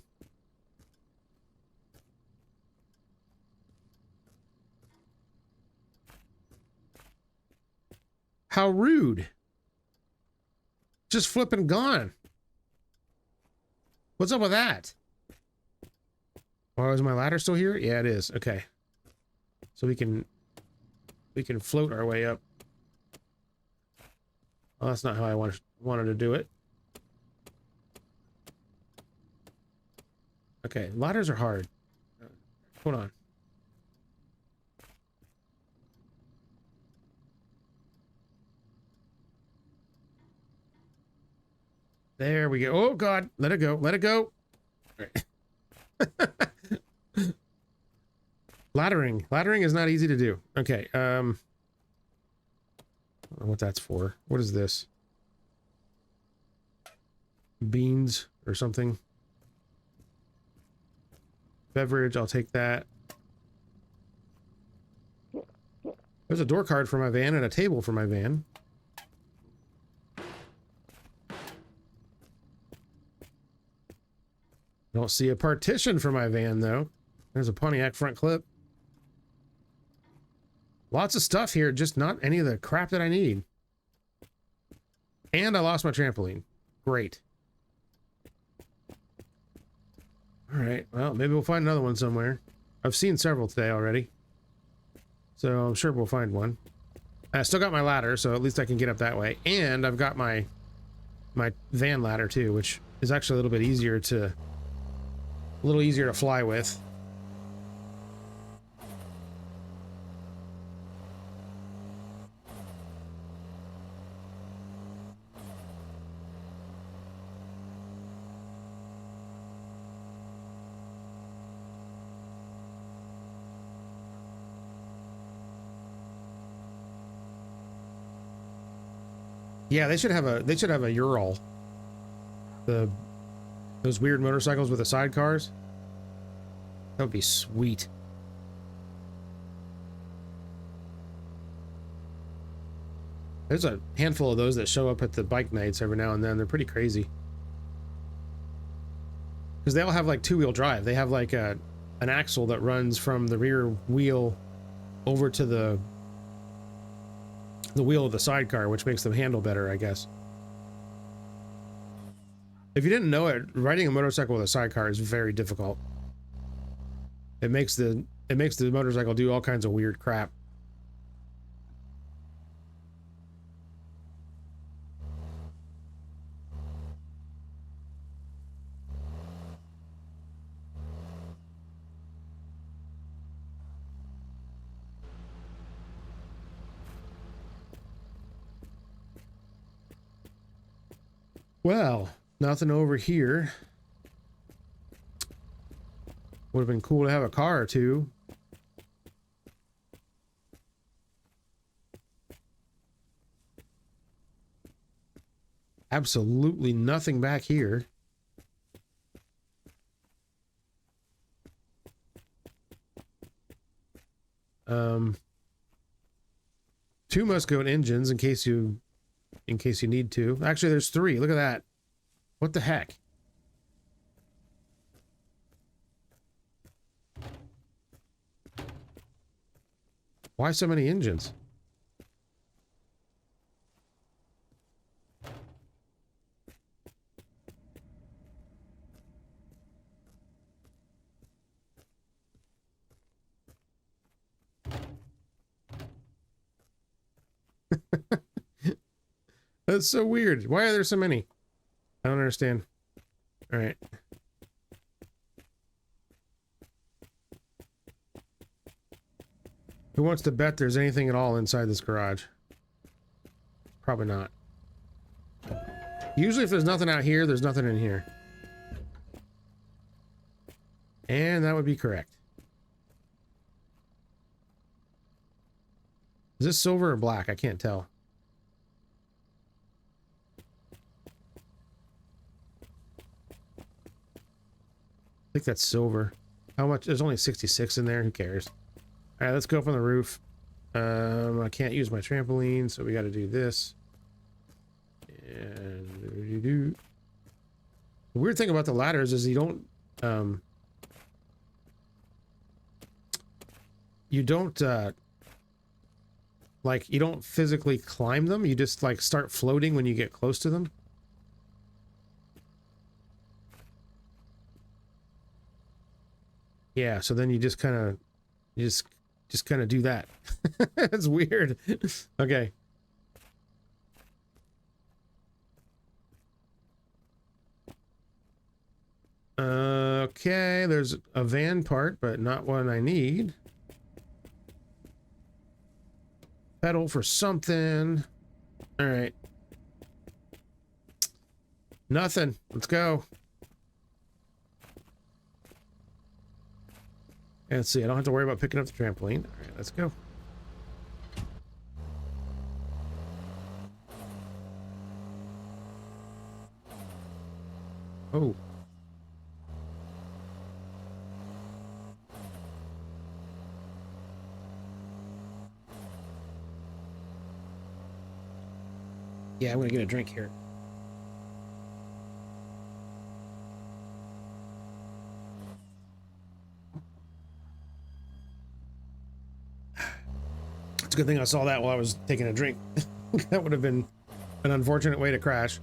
How rude. Just flipping gone. What's up with that? Oh, is my ladder still here? Yeah, it is. Okay. So we can float our way up. Well, that's not how I wanted to do it. Okay, ladders are hard. Hold on. There we go. Oh God, let it go. Let it go. All right. Laddering is not easy to do. Okay. I don't know what that's for. What is this? Beans or something. Beverage, I'll take that. There's a door card for my van and a table for my van. Don't see a partition for my van, though. There's a Pontiac front clip. Lots of stuff here, just not any of the crap that I need. And I lost my trampoline. Great. Alright, well, maybe we'll find another one somewhere. I've seen several today already. So I'm sure we'll find one. I still got my ladder, so at least I can get up that way. And I've got my van ladder, too, which is actually a little bit easier to... a little easier to fly with. Yeah, they should have a Ural. Those weird motorcycles with the sidecars. That would be sweet. There's a handful of those that show up at the bike nights every now and then. They're pretty crazy. Because they all have like two-wheel drive. They have like an axle that runs from the rear wheel over to the wheel of the sidecar, which makes them handle better, I guess. If you didn't know it, riding a motorcycle with a sidecar is very difficult. It makes the motorcycle do all kinds of weird crap. Well, nothing over here. Would have been cool to have a car or two. Absolutely nothing back here. Two Musco engines in case you need to. Actually, there's three. Look at that. What the heck? Why so many engines? That's so weird. Why are there so many? I don't understand. All right. Who wants to bet there's anything at all inside this garage? Probably not. Usually if there's nothing out here, there's nothing in here. And that would be correct. Is this silver or black? I can't tell. I think that's silver. How much? There's only 66 in there. Who cares? All right, let's go up on the roof. I can't use my trampoline, so we got to do this. And the weird thing about the ladders is you don't like you don't physically climb them. You just like start floating when you get close to them. Yeah, so then you just kind of do that. It's weird. Okay. Okay, there's a van part, but not one I need. Pedal for something. All right. Nothing. Let's go. And let's see, I don't have to worry about picking up the trampoline. All right, let's go. Oh. Yeah, I'm gonna get a drink here. It's a good thing I saw that while I was taking a drink. That would have been an unfortunate way to crash.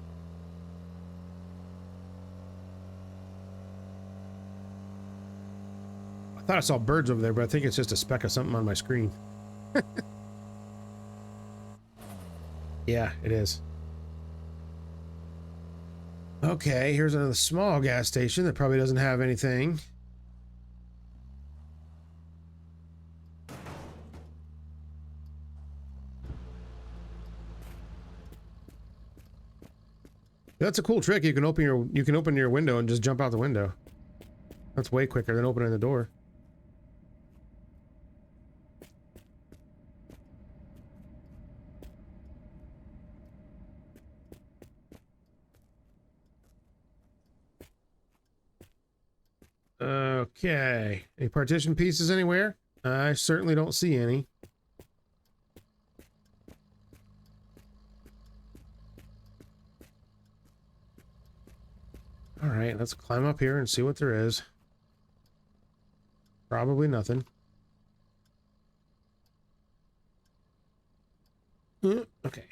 I thought I saw birds over there, but I think it's just a speck of something on my screen. Yeah, it is. Okay, here's another small gas station that probably doesn't have anything. That's a cool trick. You can open your window and just jump out the window. That's way quicker than opening the door. Okay. Any partition pieces anywhere? I certainly don't see any. All right, let's climb up here and see what there is. Probably nothing. Okay.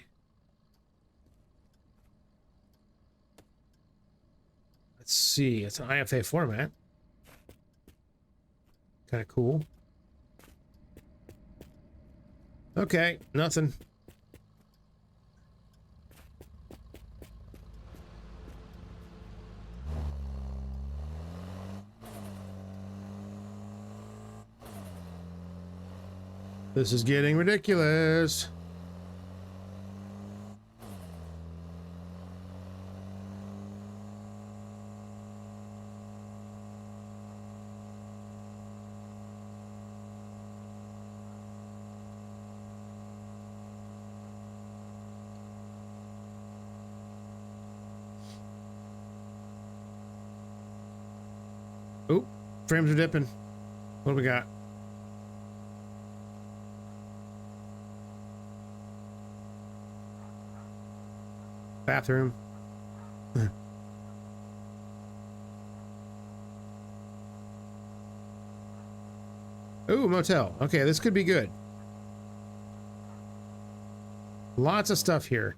Let's see. It's an IFA format. Kind of cool. Okay, nothing. This is getting ridiculous. Oh, frames are dipping. What do we got? Bathroom. Ooh, motel. Okay, this could be good. Lots of stuff here.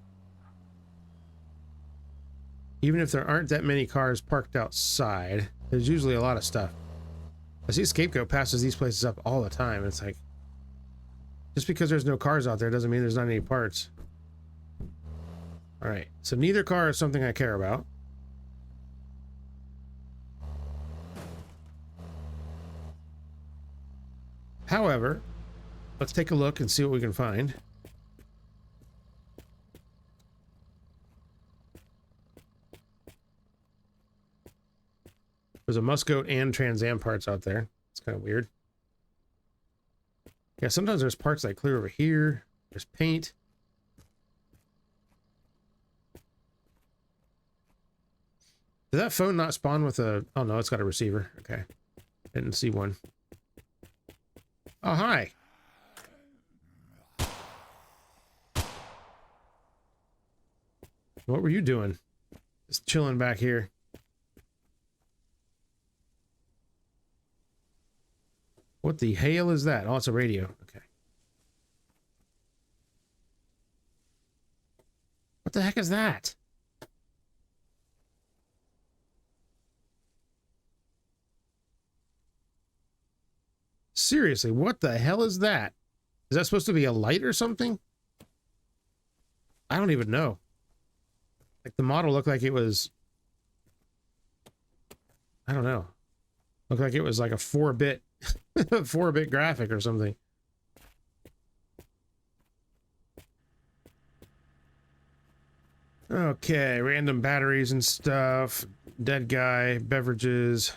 Even if there aren't that many cars parked outside, there's usually a lot of stuff. I see Scapegoat passes these places up all the time. It's like, just because there's no cars out there doesn't mean there's not any parts. All right, so neither car is something I care about. However, let's take a look and see what we can find. There's a Muscoat and Trans Am parts out there. It's kind of weird. Yeah, sometimes there's parts that clear over here. There's paint. Did that phone not spawn with a... Oh, no, it's got a receiver. Okay. Didn't see one. Oh, hi. What were you doing? Just chilling back here. What the hell is that? Oh, it's a radio. Okay. What the heck is that? Seriously, what the hell is that? Is that supposed to be a light or something? I don't even know. Like, the model looked like it was... I don't know. Looked like it was like a 4-bit 4-bit graphic or something. Okay, random batteries and stuff. Dead guy, beverages.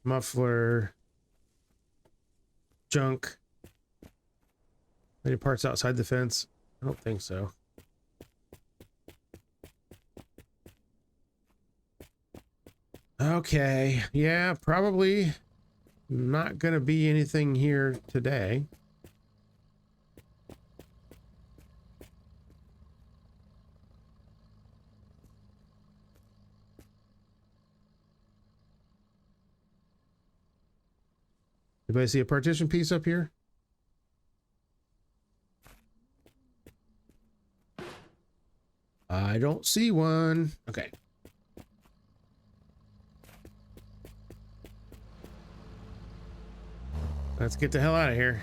Muffler. Junk. Any parts outside the fence? I don't think so. Okay, yeah, probably not gonna be anything here today. Anybody see a partition piece up here? I don't see one. Okay. Let's get the hell out of here.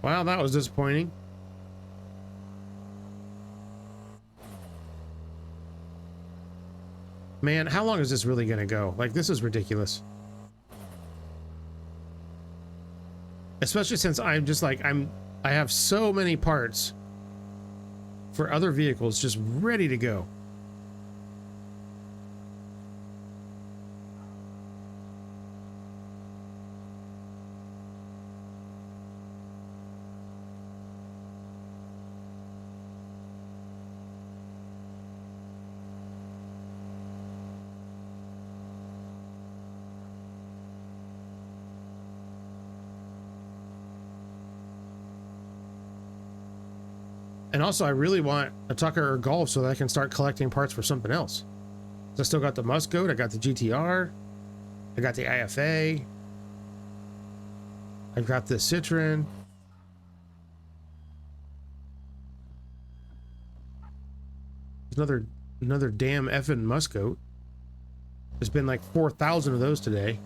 Wow, that was disappointing. Man, how long is this really gonna go? Like, this is ridiculous. Especially since I'm just like, I have so many parts for other vehicles just ready to go. And also, I really want a Tucker or Golf so that I can start collecting parts for something else. So I still got the Muscoat, I got the GTR, I got the IFA, I've got the Citroen. Another damn effing Muscoat. There's been like 4,000 of those today.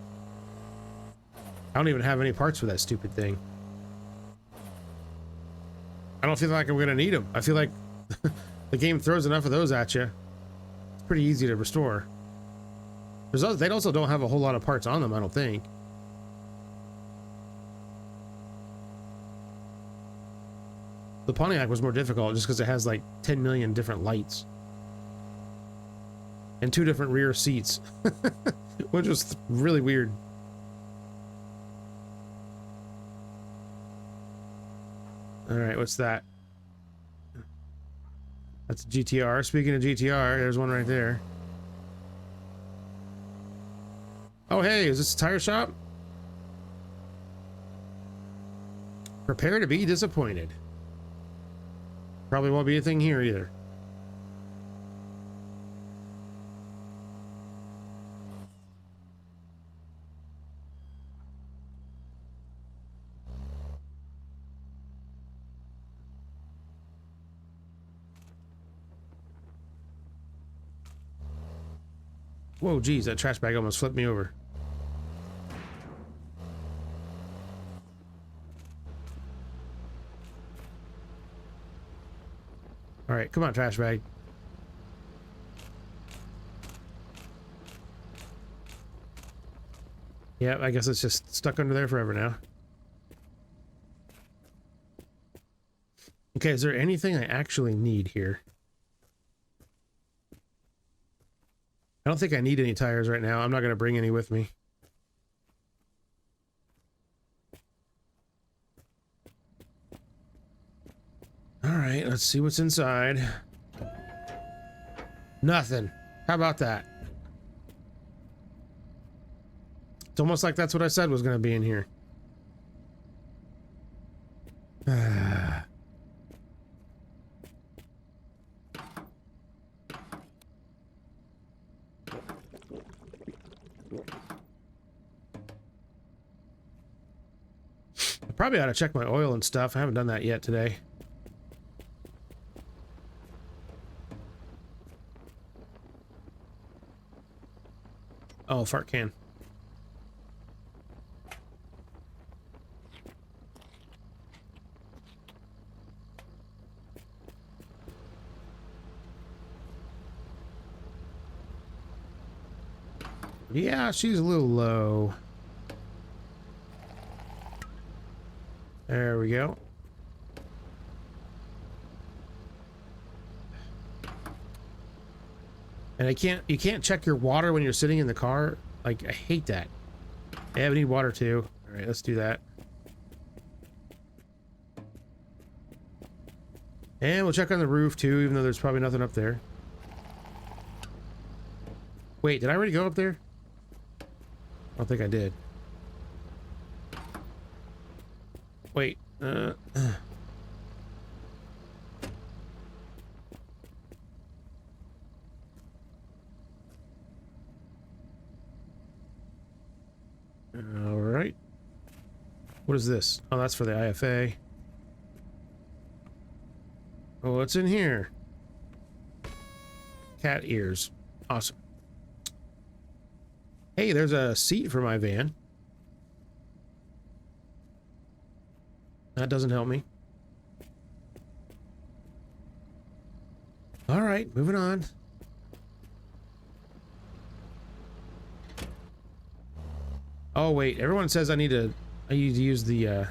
I don't even have any parts for that stupid thing. I don't feel like I'm gonna need them. I feel like the game throws enough of those at you. It's pretty easy to restore. They also don't have a whole lot of parts on them, I don't think. The Pontiac was more difficult just because it has like 10 million different lights. And 2 different rear seats. Which was really weird. Alright, what's that? That's a GTR. Speaking of GTR, there's one right there. Oh, hey, is this a tire shop? Prepare to be disappointed. Probably won't be a thing here either. Whoa, geez, that trash bag almost flipped me over. All right, come on, trash bag. Yeah, I guess it's just stuck under there forever now. Okay, is there anything I actually need here? I don't think I need any tires right now. I'm not going to bring any with me. All right, let's see what's inside. Nothing. How about that? It's almost like that's what I said was going to be in here. Probably ought to check my oil and stuff. I haven't done that yet today. Oh, fart can. Yeah, she's a little low. There we go. And you can't check your water when you're sitting in the car. Like, I hate that. Yeah, we need water too. All right, let's do that. And we'll check on the roof too, even though there's probably nothing up there. Wait, did I already go up there? I don't think I did. Wait, all right. What is this? Oh, that's for the IFA. Oh, what's in here? Cat ears. Awesome. Hey, there's a seat for my van. That doesn't help me. All right, moving on. Oh wait, everyone says I need to use the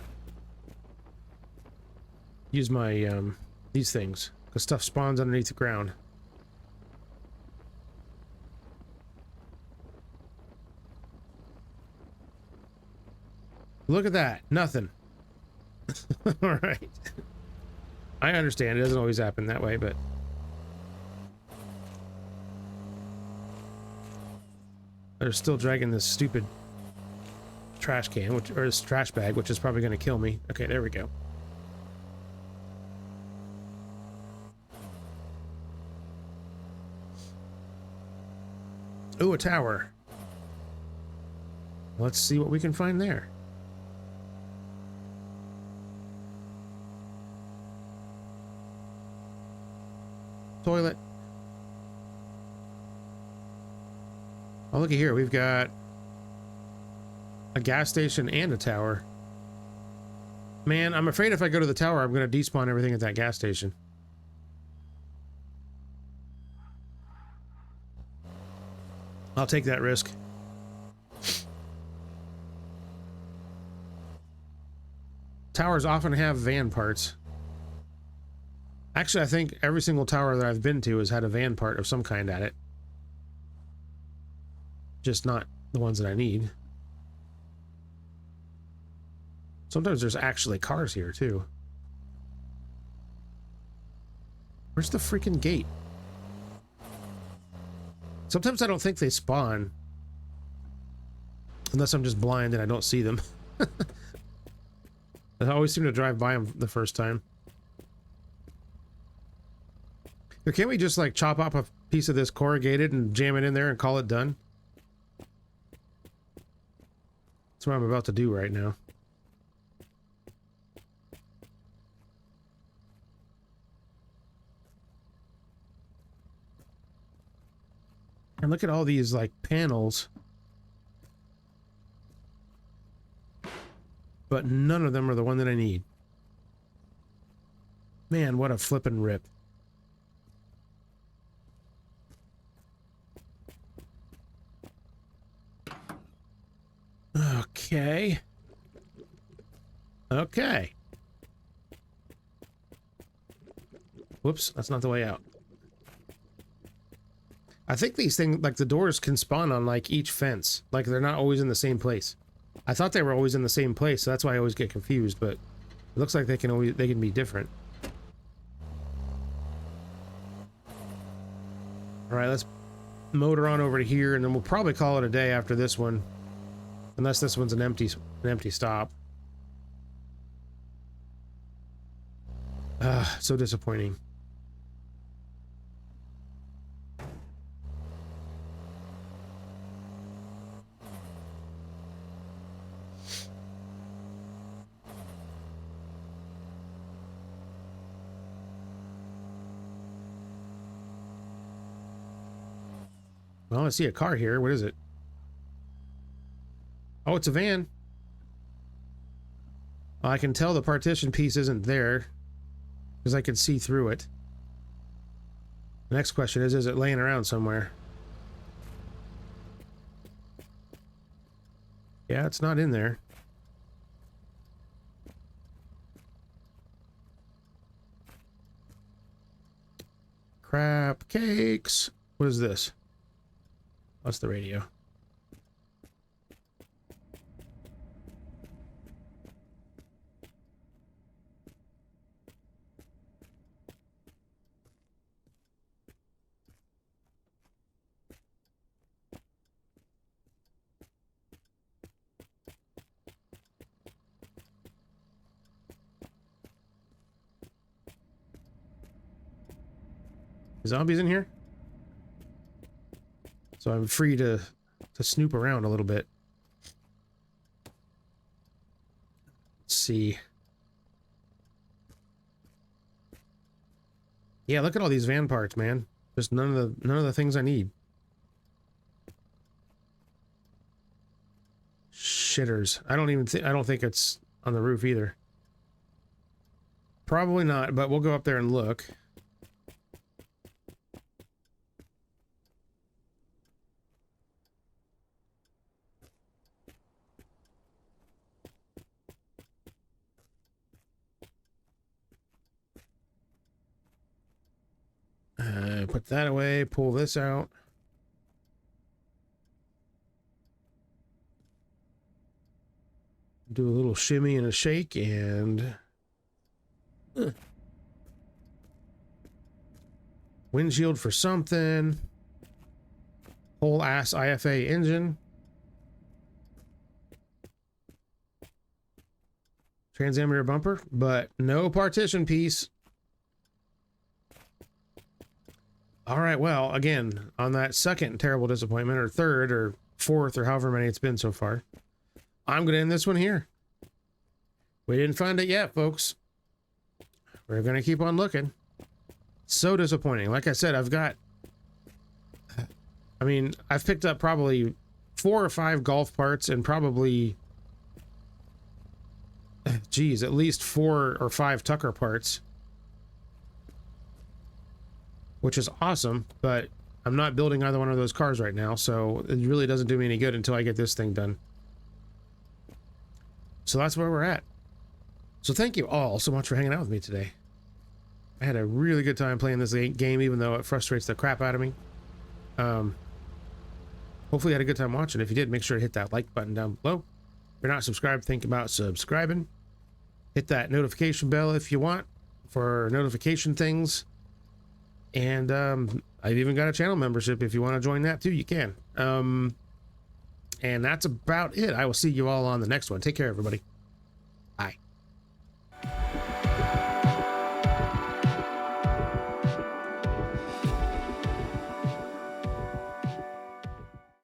use my these things because stuff spawns underneath the ground. Look at that, nothing. All right. I understand it doesn't always happen that way, but they're still dragging this stupid trash can, or this trash bag, which is probably going to kill me. Okay, there we go. Ooh, a tower. Let's see what we can find there. Toilet. Oh, looky here. We've got a gas station and a tower. Man, I'm afraid if I go to the tower, I'm going to despawn everything at that gas station. I'll take that risk. Towers often have van parts. Actually, I think every single tower that I've been to has had a van part of some kind at it. Just not the ones that I need. Sometimes there's actually cars here, too. Where's the freaking gate? Sometimes I don't think they spawn. Unless I'm just blind and I don't see them. I always seem to drive by them the first time. Or can't we just, like, chop up a piece of this corrugated and jam it in there and call it done? That's what I'm about to do right now. And look at all these, like, panels. But none of them are the one that I need. Man, what a flippin' rip. Okay. Okay. Whoops, that's not the way out. I think these things, like the doors, can spawn on like each fence. Like they're not always in the same place. I thought they were always in the same place, so that's why I always get confused, but it looks like they can be different. Alright, let's motor on over to here, and then we'll probably call it a day after this one. Unless this one's an empty stop. So disappointing. Well, I see a car here. What is it? Oh, it's a van. Well, I can tell the partition piece isn't there because I can see through it. The next question is it laying around somewhere? Yeah, it's not in there. Crap cakes. What is this? What's the radio? Zombies in here? So I'm free to snoop around a little bit. Let's see. Yeah, look at all these van parts, man. Just none of the things I need. Shitters. I don't think it's on the roof either. Probably not, but we'll go up there and look. Put that away, pull this out. Do a little shimmy and a shake and... Windshield for something. Whole ass IFA engine. Trans-am bumper, but no partition piece. All right, well, again, on that second terrible disappointment, or third, or fourth, or however many it's been so far, I'm going to end this one here. We didn't find it yet, folks. We're going to keep on looking. So disappointing. Like I said, I've picked up probably 4 or 5 golf parts and probably, geez, at least 4 or 5 Tucker parts, which is awesome, but I'm not building either one of those cars right now, so it really doesn't do me any good until I get this thing done. So that's where we're at. So thank you all so much for hanging out with me today. I had a really good time playing this game, even though it frustrates the crap out of me. Hopefully you had a good time watching. If you did, make sure to hit that like button down below. If you're not subscribed, think about subscribing. Hit that notification bell if you want for notification things. And I've even got a channel membership. If you want to join that too, you can. And that's about it. I will see you all on the next one. Take care, everybody. Bye.